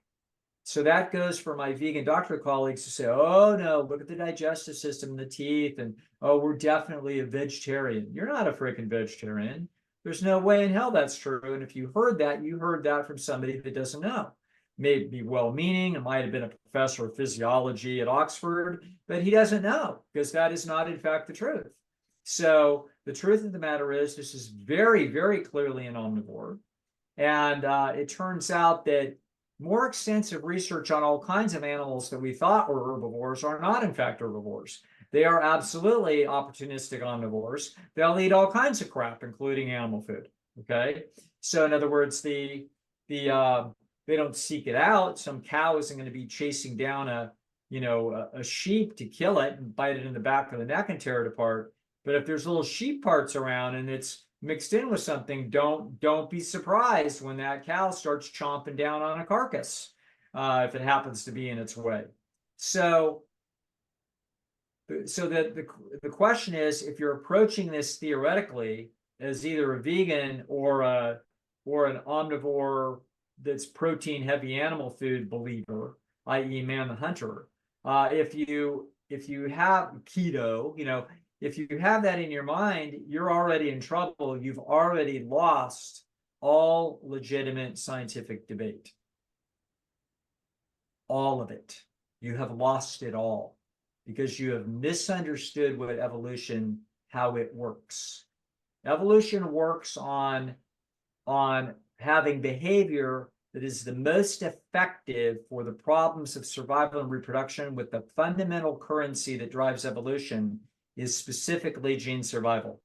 So that goes for my vegan doctor colleagues to say, oh no, look at the digestive system and the teeth, and oh, we're definitely a vegetarian. You're not a freaking vegetarian. There's no way in hell that's true. And if you heard that, you heard that from somebody that doesn't know. Maybe well-meaning, it might have been a professor of physiology at Oxford, but he doesn't know because that is not in fact the truth. So the truth of the matter is this is very, very clearly an omnivore. And it turns out that more extensive research on all kinds of animals that we thought were herbivores are not in fact herbivores. They are absolutely opportunistic omnivores. They'll eat all kinds of crap, including animal food. Okay, so in other words, they don't seek it out. Some cow isn't going to be chasing down a sheep to kill it and bite it in the back of the neck and tear it apart. But if there's little sheep parts around and it's mixed in with something, don't be surprised when that cow starts chomping down on a carcass if it happens to be in its way. So the question is, if you're approaching this theoretically as either a vegan or an omnivore that's protein heavy animal food believer, i.e. man the hunter, if you have keto, if you have that in your mind, you're already in trouble. You've already lost all legitimate scientific debate. All of it. You have lost it all because you have misunderstood what evolution, how it works. Evolution works on having behavior that is the most effective for the problems of survival and reproduction, with the fundamental currency that drives evolution is specifically gene survival.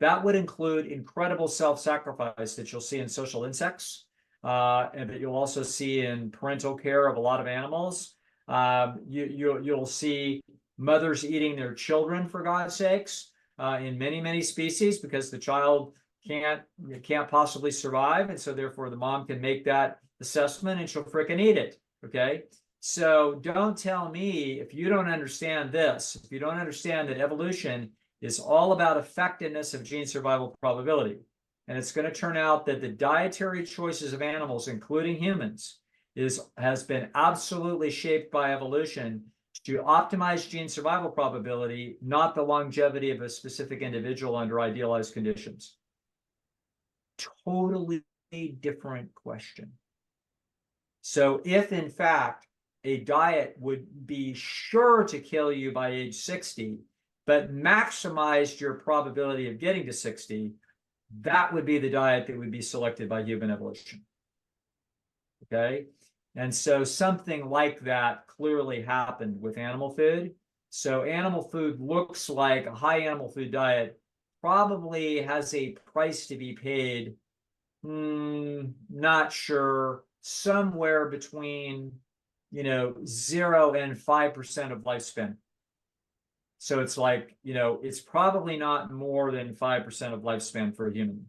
That would include incredible self-sacrifice that you'll see in social insects, and that you'll also see in parental care of a lot of animals. You'll see mothers eating their children, for God's sakes, in many species, because the child can't possibly survive, and so therefore the mom can make that assessment and she'll frickin' eat it. Okay, so don't tell me, if you don't understand this, if you don't understand that evolution is all about effectiveness of gene survival probability, and it's going to turn out that the dietary choices of animals, including humans, has been absolutely shaped by evolution to optimize gene survival probability, not the longevity of a specific individual under idealized conditions. Totally different question. So if in fact a diet would be sure to kill you by age 60, but maximized your probability of getting to 60, that would be the diet that would be selected by human evolution. Okay, and so something like that clearly happened with animal food. So animal food looks like a high animal food diet probably has a price to be paid, not sure, somewhere between 0 and 5% of lifespan. So it's like, it's probably not more than 5% of lifespan for a human,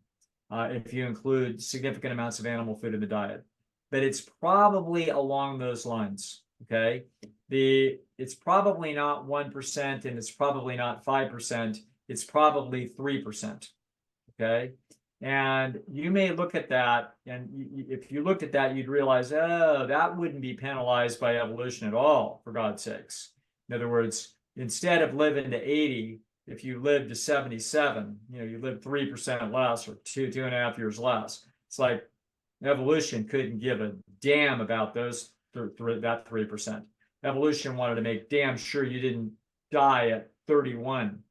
if you include significant amounts of animal food in the diet. But it's probably along those lines. Okay, it's probably not 1%, and it's probably not 5%. It's probably 3%. Okay, and you may look at that, and if you looked at that, you'd realize, oh, that wouldn't be penalized by evolution at all, for God's sakes. In other words, instead of living to 80, if you lived to 77, you live 3% less, or 2.5 years less. It's like evolution couldn't give a damn about that 3%. Evolution wanted to make damn sure you didn't die at 31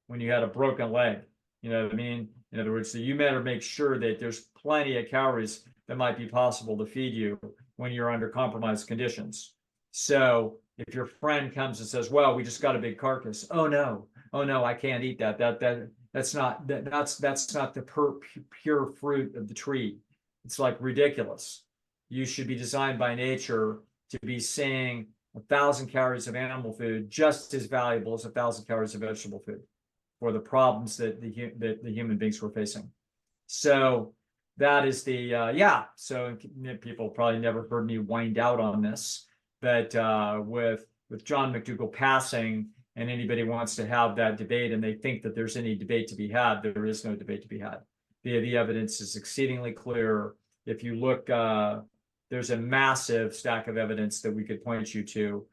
when you had a broken leg. You know what I mean? In other words, so you better make sure that there's plenty of calories that might be possible to feed you when you're under compromised conditions. So if your friend comes and says, well, we just got a big carcass. Oh no, I can't eat that. That's not the pure fruit of the tree. It's like ridiculous. You should be designed by nature to be seeing 1,000 calories of animal food just as valuable as 1,000 calories of vegetable food for the problems that the human beings were facing. So that is so people probably never heard me wind out on this, but with John McDougall passing, and anybody wants to have that debate and they think that there's any debate to be had, there is no debate to be had. The evidence is exceedingly clear. If you look, there's a massive stack of evidence that we could point you to.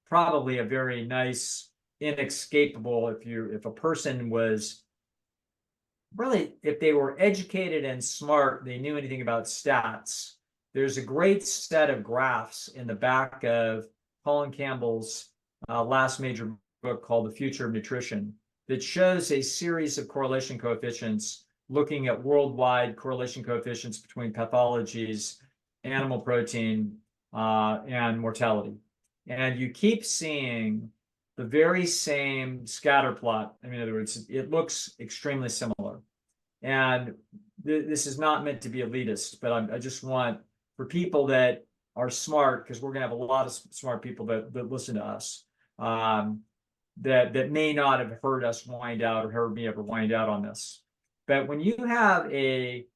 Probably a very nice, inescapable, if a person was really, if they were educated and smart, they knew anything about stats. There's a great set of graphs in the back of Colin Campbell's last major book called The Future of Nutrition that shows a series of correlation coefficients looking at worldwide correlation coefficients between pathologies, animal protein, and mortality. And you keep seeing the very same scatter plot. I mean, in other words, it looks extremely similar. And this is not meant to be elitist, but I just want for people that are smart, because we're going to have a lot of smart people that listen to us, that may not have heard us wind out or heard me ever wind out on this. But when you have a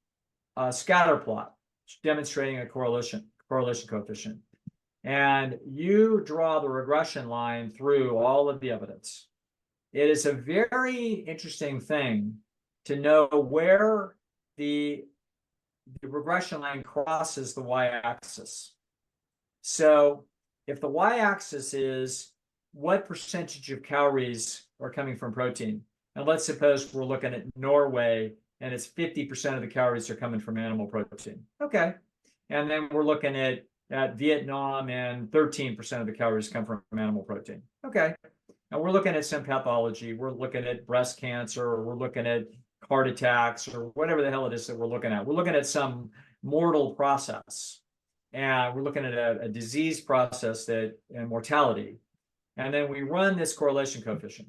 scatter plot demonstrating a correlation coefficient, and you draw the regression line through all of the evidence, it is a very interesting thing to know where the regression line crosses the y-axis. So if the y-axis is what percentage of calories are coming from protein, and let's suppose we're looking at Norway and it's 50% of the calories are coming from animal protein. Okay. And then we're looking at Vietnam and 13% of the calories come from animal protein. Okay. And we're looking at some pathology. We're looking at breast cancer, or we're looking at heart attacks, or whatever the hell it is that we're looking at. We're looking at some mortal process. And we're looking at a disease process and mortality. And then we run this correlation coefficient.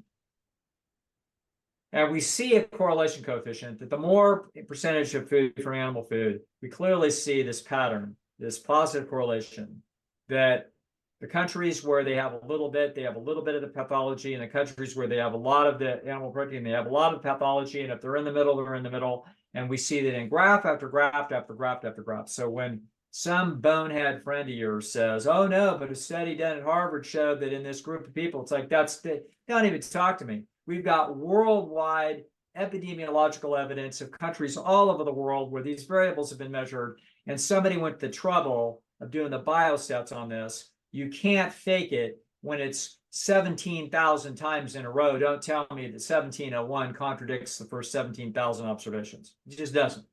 And we see a correlation coefficient that the more percentage of food from animal food, we clearly see this pattern, this positive correlation, that the countries where they have a little bit, they have a little bit of the pathology, and the countries where they have a lot of the animal protein, they have a lot of pathology, and if they're in the middle, they're in the middle. And we see that in graph after graph after graph after graph. So when some bonehead friend of yours says, oh no, but a study done at Harvard showed that in this group of people, it's like, don't even talk to me. We've got worldwide epidemiological evidence of countries all over the world where these variables have been measured, and somebody went to the trouble of doing the biostats on this. You can't fake it when it's 17,000 times in a row. Don't tell me that 1701 contradicts the first 17,000 observations. It just doesn't.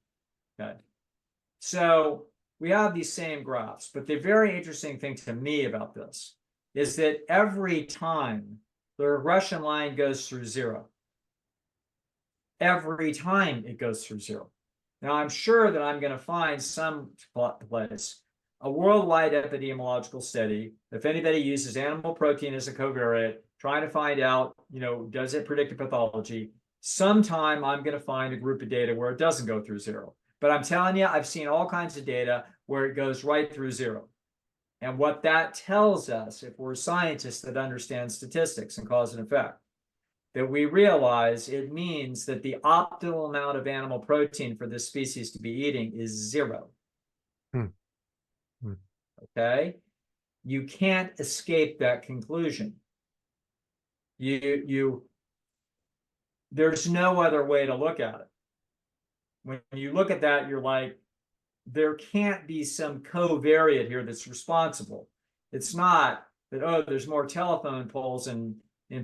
Okay. So we have these same graphs, but the very interesting thing to me about this is that every time the regression line goes through zero, every time it goes through zero. Now, I'm sure that I'm going to find some place, a worldwide epidemiological study, if anybody uses animal protein as a covariate, trying to find out, does it predict a pathology? Sometime I'm going to find a group of data where it doesn't go through zero. But I'm telling you, I've seen all kinds of data where it goes right through zero. And what that tells us, if we're scientists that understand statistics and cause and effect, that we realize it means that the optimal amount of animal protein for this species to be eating is zero. Okay? You can't escape that conclusion. There's no other way to look at it. When you look at that, you're like, there can't be some covariate here that's responsible. It's not that, oh, there's more telephone poles in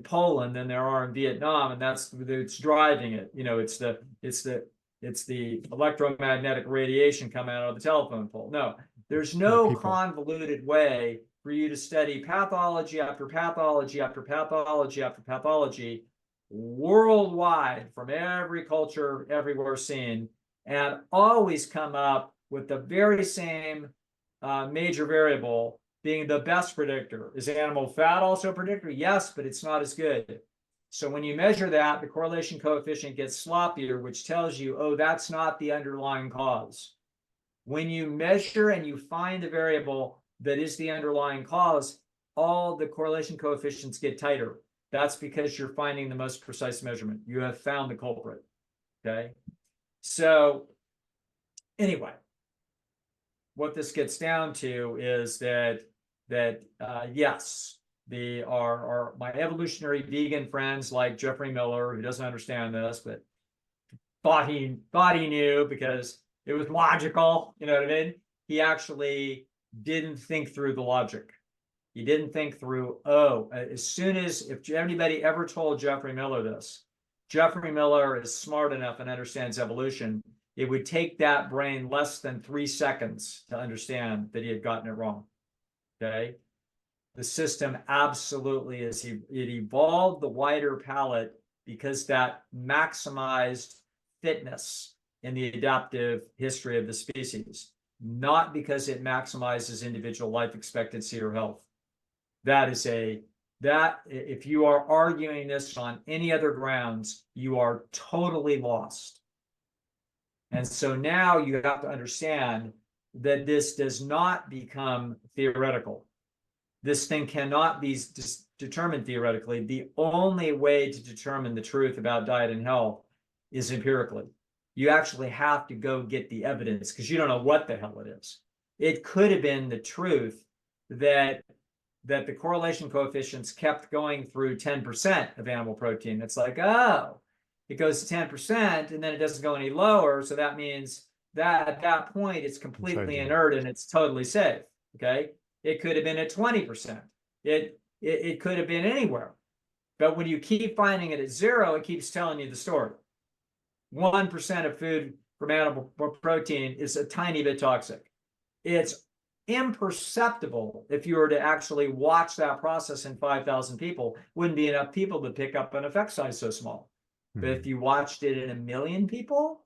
Poland than there are in Vietnam, and it's driving it. It's the electromagnetic radiation coming out of the telephone pole. No, there's no convoluted way for you to study pathology after pathology after pathology after pathology worldwide from every culture everywhere seen, and always come up with the very same major variable being the best predictor. Is animal fat also a predictor? Yes, but it's not as good. So when you measure that, the correlation coefficient gets sloppier, which tells you, oh, that's not the underlying cause. When you measure and you find the variable that is the underlying cause, all the correlation coefficients get tighter. That's because you're finding the most precise measurement. You have found the culprit. Okay. So anyway, what this gets down to is that yes, my evolutionary vegan friends like Jeffrey Miller, who doesn't understand this, but thought he knew because it was logical. You know what I mean? He actually didn't think through the logic. He didn't think through, if anybody ever told Jeffrey Miller this, Jeffrey Miller is smart enough and understands evolution, it would take that brain less than 3 seconds to understand that he had gotten it wrong. Okay? The system absolutely is, it evolved the wider palate because that maximized fitness in the adaptive history of the species, not because it maximizes individual life expectancy or health. That is a That if you are arguing this on any other grounds, you are totally lost. And so now you have to understand that this does not become theoretical. This thing cannot be determined theoretically. The only way to determine the truth about diet and health is empirically. You actually have to go get the evidence because you don't know what the hell it is. It could have been the truth that the correlation coefficients kept going through 10% of animal protein. It's like, oh, it goes to 10% and then it doesn't go any lower. So that means that at that point, it's completely inert and it's totally safe. Okay. It could have been at 20%. It could have been anywhere. But when you keep finding it at 0, it keeps telling you the story. 1% of food from animal protein is a tiny bit toxic. It's imperceptible if you were to actually watch that process in 5,000 people. Wouldn't be enough people to pick up an effect size so small. But if you watched it in 1 million people,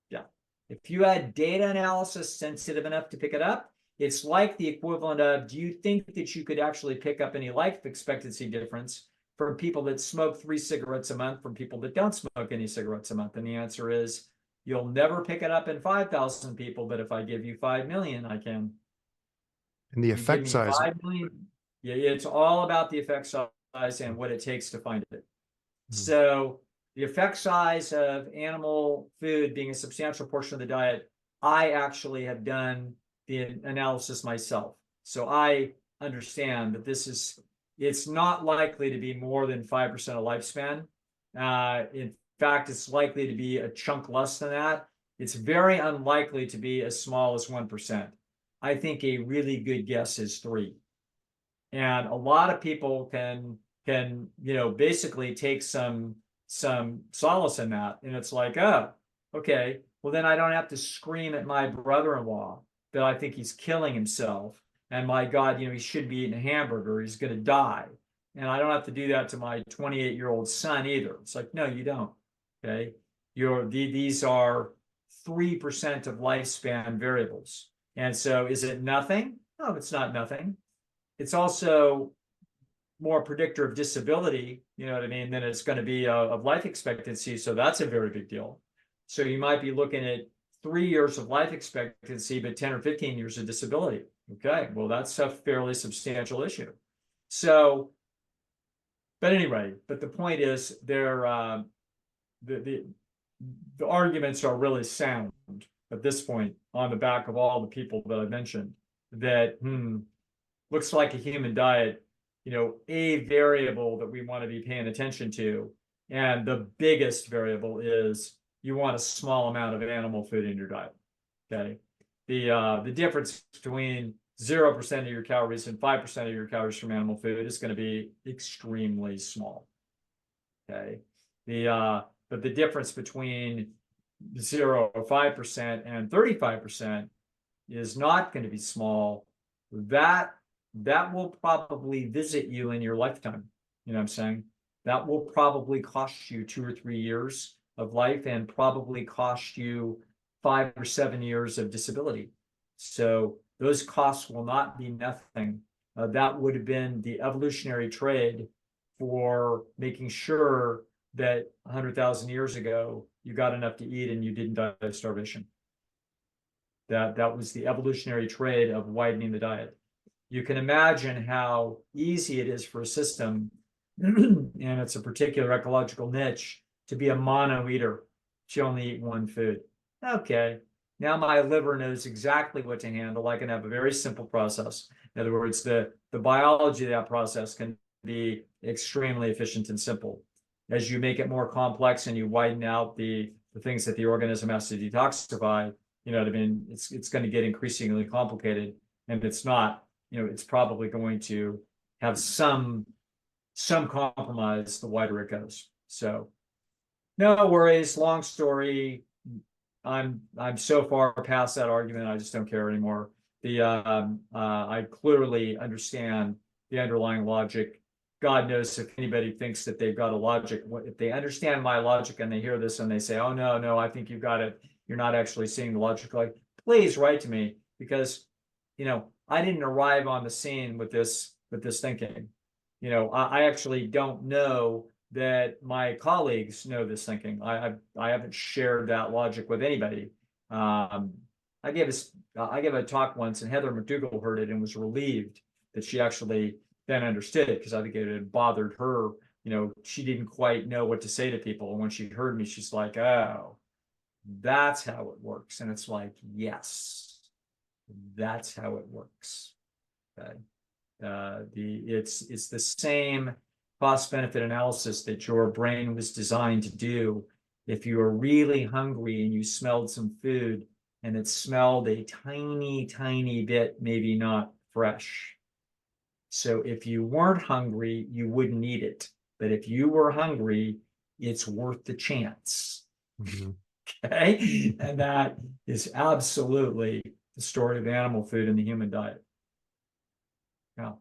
yeah. If you had data analysis sensitive enough to pick it up, it's like the equivalent of, do you think that you could actually pick up any life expectancy difference from people that smoke 3 cigarettes a month from people that don't smoke any cigarettes a month? And the answer is, you'll never pick it up in 5,000 people, but if I give you 5 million, I can. And the effect size. 5 million, yeah, it's all about the effect size and what it takes to find it. So the effect size of animal food being a substantial portion of the diet, I actually have done the analysis myself. So I understand that it's not likely to be more than 5% of lifespan. In fact, it's likely to be a chunk less than that. It's very unlikely to be as small as 1%. I think a really good guess is 3. And a lot of people can basically take some solace in that. And it's like, oh, okay, well then I don't have to scream at my brother-in-law that I think he's killing himself. And my God, he should be eating a hamburger. He's going to die. And I don't have to do that to my 28-year-old son either. It's like, no, you don't. Okay. These are 3% of lifespan variables. And so is it nothing? No, it's not nothing. It's also more predictor of disability, you know what I mean, than it's going to be of life expectancy. So that's a very big deal. So you might be looking at 3 years of life expectancy, but 10 or 15 years of disability. Okay, well, that's a fairly substantial issue. So, but anyway, but the point is the arguments are really sound at this point on the back of all the people that I mentioned that, looks like a human diet, a variable that we want to be paying attention to. And the biggest variable is you want a small amount of animal food in your diet. Okay. The difference between 0% of your calories and 5% of your calories from animal food is going to be extremely small. Okay. But the difference between 0 or 5% and 35% is not going to be small. That will probably visit you in your lifetime. You know what I'm saying? That will probably cost you 2 or 3 years of life and probably cost you 5 or 7 years of disability. So those costs will not be nothing. That would have been the evolutionary trade for making sure that 100,000 years ago, you got enough to eat and you didn't die of starvation. That was the evolutionary trade of widening the diet. You can imagine how easy it is for a system, and it's a particular ecological niche, to be a mono eater. You only eat one food. Okay, now my liver knows exactly what to handle. I can have a very simple process. In other words, the biology of that process can be extremely efficient and simple. As you make it more complex and you widen out the things that the organism has to detoxify, you know what I mean? It's going to get increasingly complicated, and it's not. It's probably going to have some compromise the wider it goes. So no worries. Long story. I'm so far past that argument. I just don't care anymore. I clearly understand the underlying logic. God knows if anybody thinks that they've got a logic, if they understand my logic and they hear this and they say, oh, no, I think you've got it. You're not actually seeing the logic. Like, please write to me, because, I didn't arrive on the scene with this thinking. I actually don't know that my colleagues know this thinking. I haven't shared that logic with anybody. Um, I gave a talk once, and Heather McDougall heard it and was relieved that she actually then understood it, because I think it had bothered her. She didn't quite know what to say to people, and when she heard me, she's like, "Oh, that's how it works." And it's like, yes, that's how it works. Okay. It's the same cost benefit analysis that your brain was designed to do. If you were really hungry and you smelled some food and it smelled a tiny bit, maybe not fresh. So if you weren't hungry, you wouldn't eat it. But if you were hungry, it's worth the chance. Mm-hmm. Okay. And that is absolutely the story of animal food and the human diet. Yeah.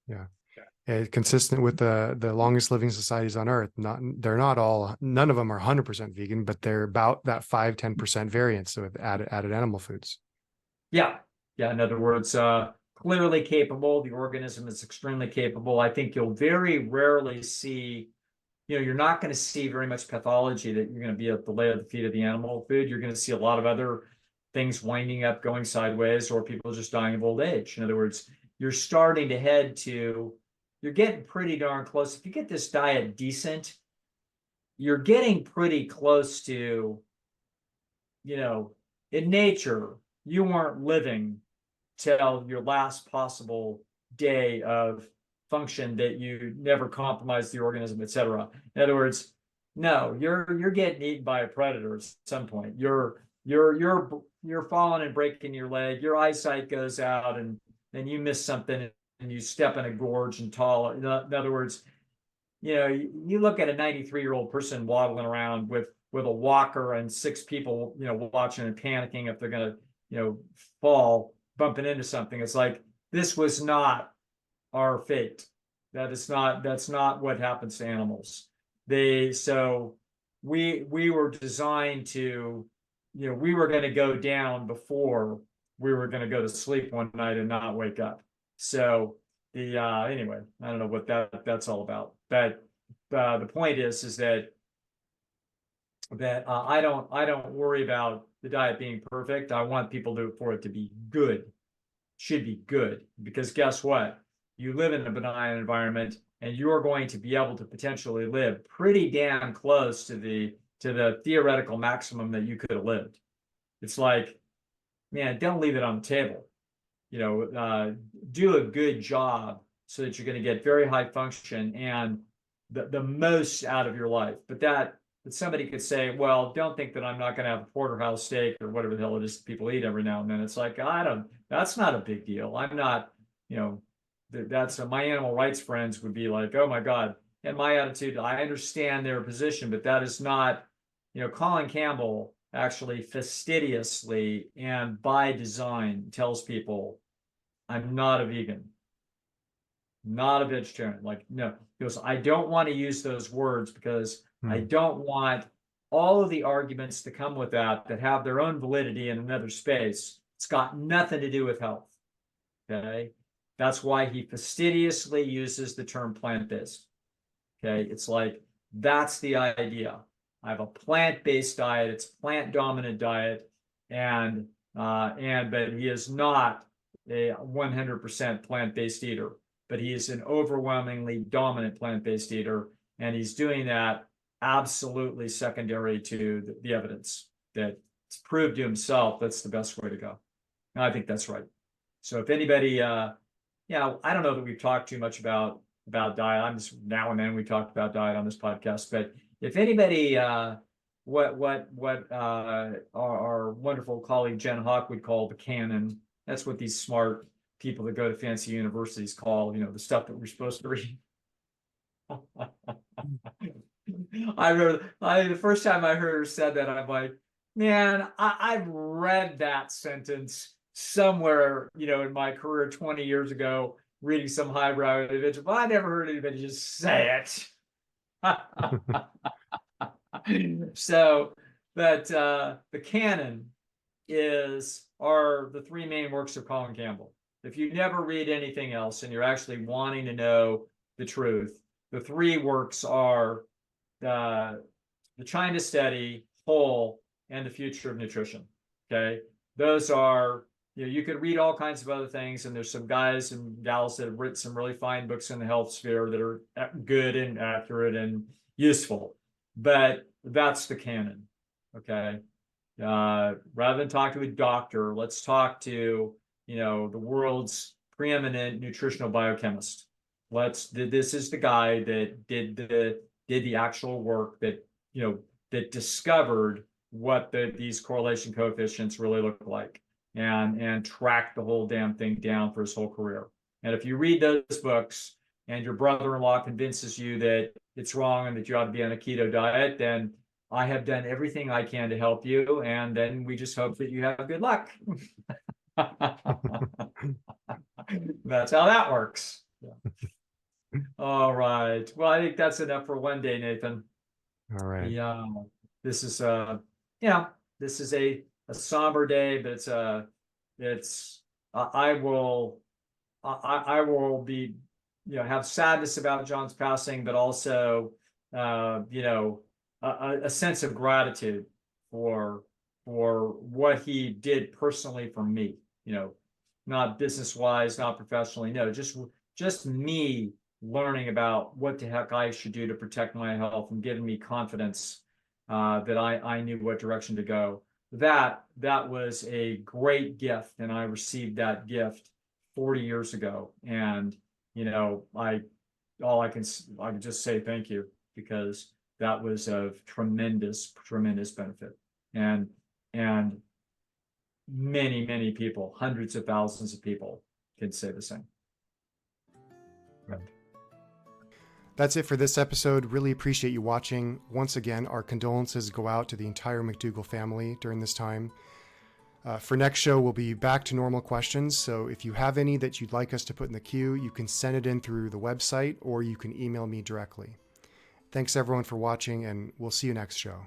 Yeah. Consistent with the longest living societies on earth. None of them are 100% vegan, but they're about that 5-10% variance with added animal foods. Yeah. Yeah. In other words, clearly capable. The organism is extremely capable. I think you'll very rarely see, you're not going to see very much pathology that you're going to be at the lay of the feet of the animal food. You're going to see a lot of other things winding up, going sideways, or people just dying of old age. In other words, you're starting to you're getting pretty darn close. If you get this diet decent, you're getting pretty close to, in nature, you weren't living till your last possible day of function, that you never compromise the organism, etc. In other words, no, you're getting eaten by a predator at some point. You're falling and breaking your leg. Your eyesight goes out, and then you miss something and you step in a gorge and tall. In other words, you look at a 93-year-old person waddling around with a walker and 6 people, watching and panicking if they're going to, fall, bumping into something. It's like, this was not our fate. That's not what happens to animals. So we were designed to, we were going to go down before we were going to go to sleep one night and not wake up. So anyway, I don't know what that's all about, but the point is that I don't worry about the diet being perfect. I want people for it to be good. Should be good, because guess what? You live in a benign environment, and you're going to be able to potentially live pretty damn close to the theoretical maximum that you could have lived. It's like, man, don't leave it on the table. Do a good job so that you're going to get very high function and the most out of your life. But somebody could say, well, don't think that I'm not going to have a porterhouse steak or whatever the hell it is people eat every now and then. It's like, that's not a big deal. I'm not, that's my animal rights friends would be like, oh my God. And my attitude, I understand their position, but that is not, Colin Campbell actually fastidiously and by design tells people, I'm not a vegan, not a vegetarian. Like, no, he goes, I don't want to use those words because I don't want all of the arguments to come with that have their own validity in another space. It's got nothing to do with health. Okay. That's why he fastidiously uses the term plant-based. Okay. It's like, that's the idea. I have a plant-based diet. It's a plant-dominant diet. But he is not a 100% plant-based eater, but he is an overwhelmingly dominant plant-based eater. And he's doing that absolutely secondary to the evidence that it's proved to himself that's the best way to go. And I think that's right. So if anybody, I don't know that we've talked too much about diet. I'm just, now and then we talked about diet on this podcast, but if anybody, what our wonderful colleague Jen Hawk would call the canon, that's what these smart people that go to fancy universities call, the stuff that we're supposed to read. I remember the first time I heard her said that, I'm like, man, I've read that sentence somewhere, in my career 20 years ago, reading some highbrow individual, but I never heard anybody just say it. So, but the canon are the 3 main works of Colin Campbell. If you never read anything else and you're actually wanting to know the truth. The three works are the China Study, Whole, and the Future of Nutrition. Okay, those are, you could read all kinds of other things, and there's some guys and gals that have written some really fine books in the health sphere that are good and accurate and useful, but that's the canon. Okay, rather than talk to a doctor, let's talk to the world's preeminent nutritional biochemist. This is the guy that did the actual work that that discovered what these correlation coefficients really look like, and tracked the whole damn thing down for his whole career. And if you read those books and your brother-in-law convinces you that it's wrong and that you ought to be on a keto diet, then I have done everything I can to help you, and then we just hope that you have good luck. That's how that works. Yeah. All right. Well, I think that's enough for one day, Nathan. All right. Yeah. This is this is a somber day, but I will be have sadness about John's passing, but also a sense of gratitude for what he did personally for me, not business wise, not professionally, no, just me learning about what the heck I should do to protect my health, and giving me confidence that I knew what direction to go. That was a great gift, and I received that gift 40 years ago. And I can just say thank you, because that was of tremendous benefit, and many people, hundreds of thousands of people, can say the same. Right. That's it for this episode. Really appreciate you watching. Once again, our condolences go out to the entire McDougall family during this time. For next show, we'll be back to normal questions. So if you have any that you'd like us to put in the queue, you can send it in through the website, or you can email me directly. Thanks everyone for watching, and we'll see you next show.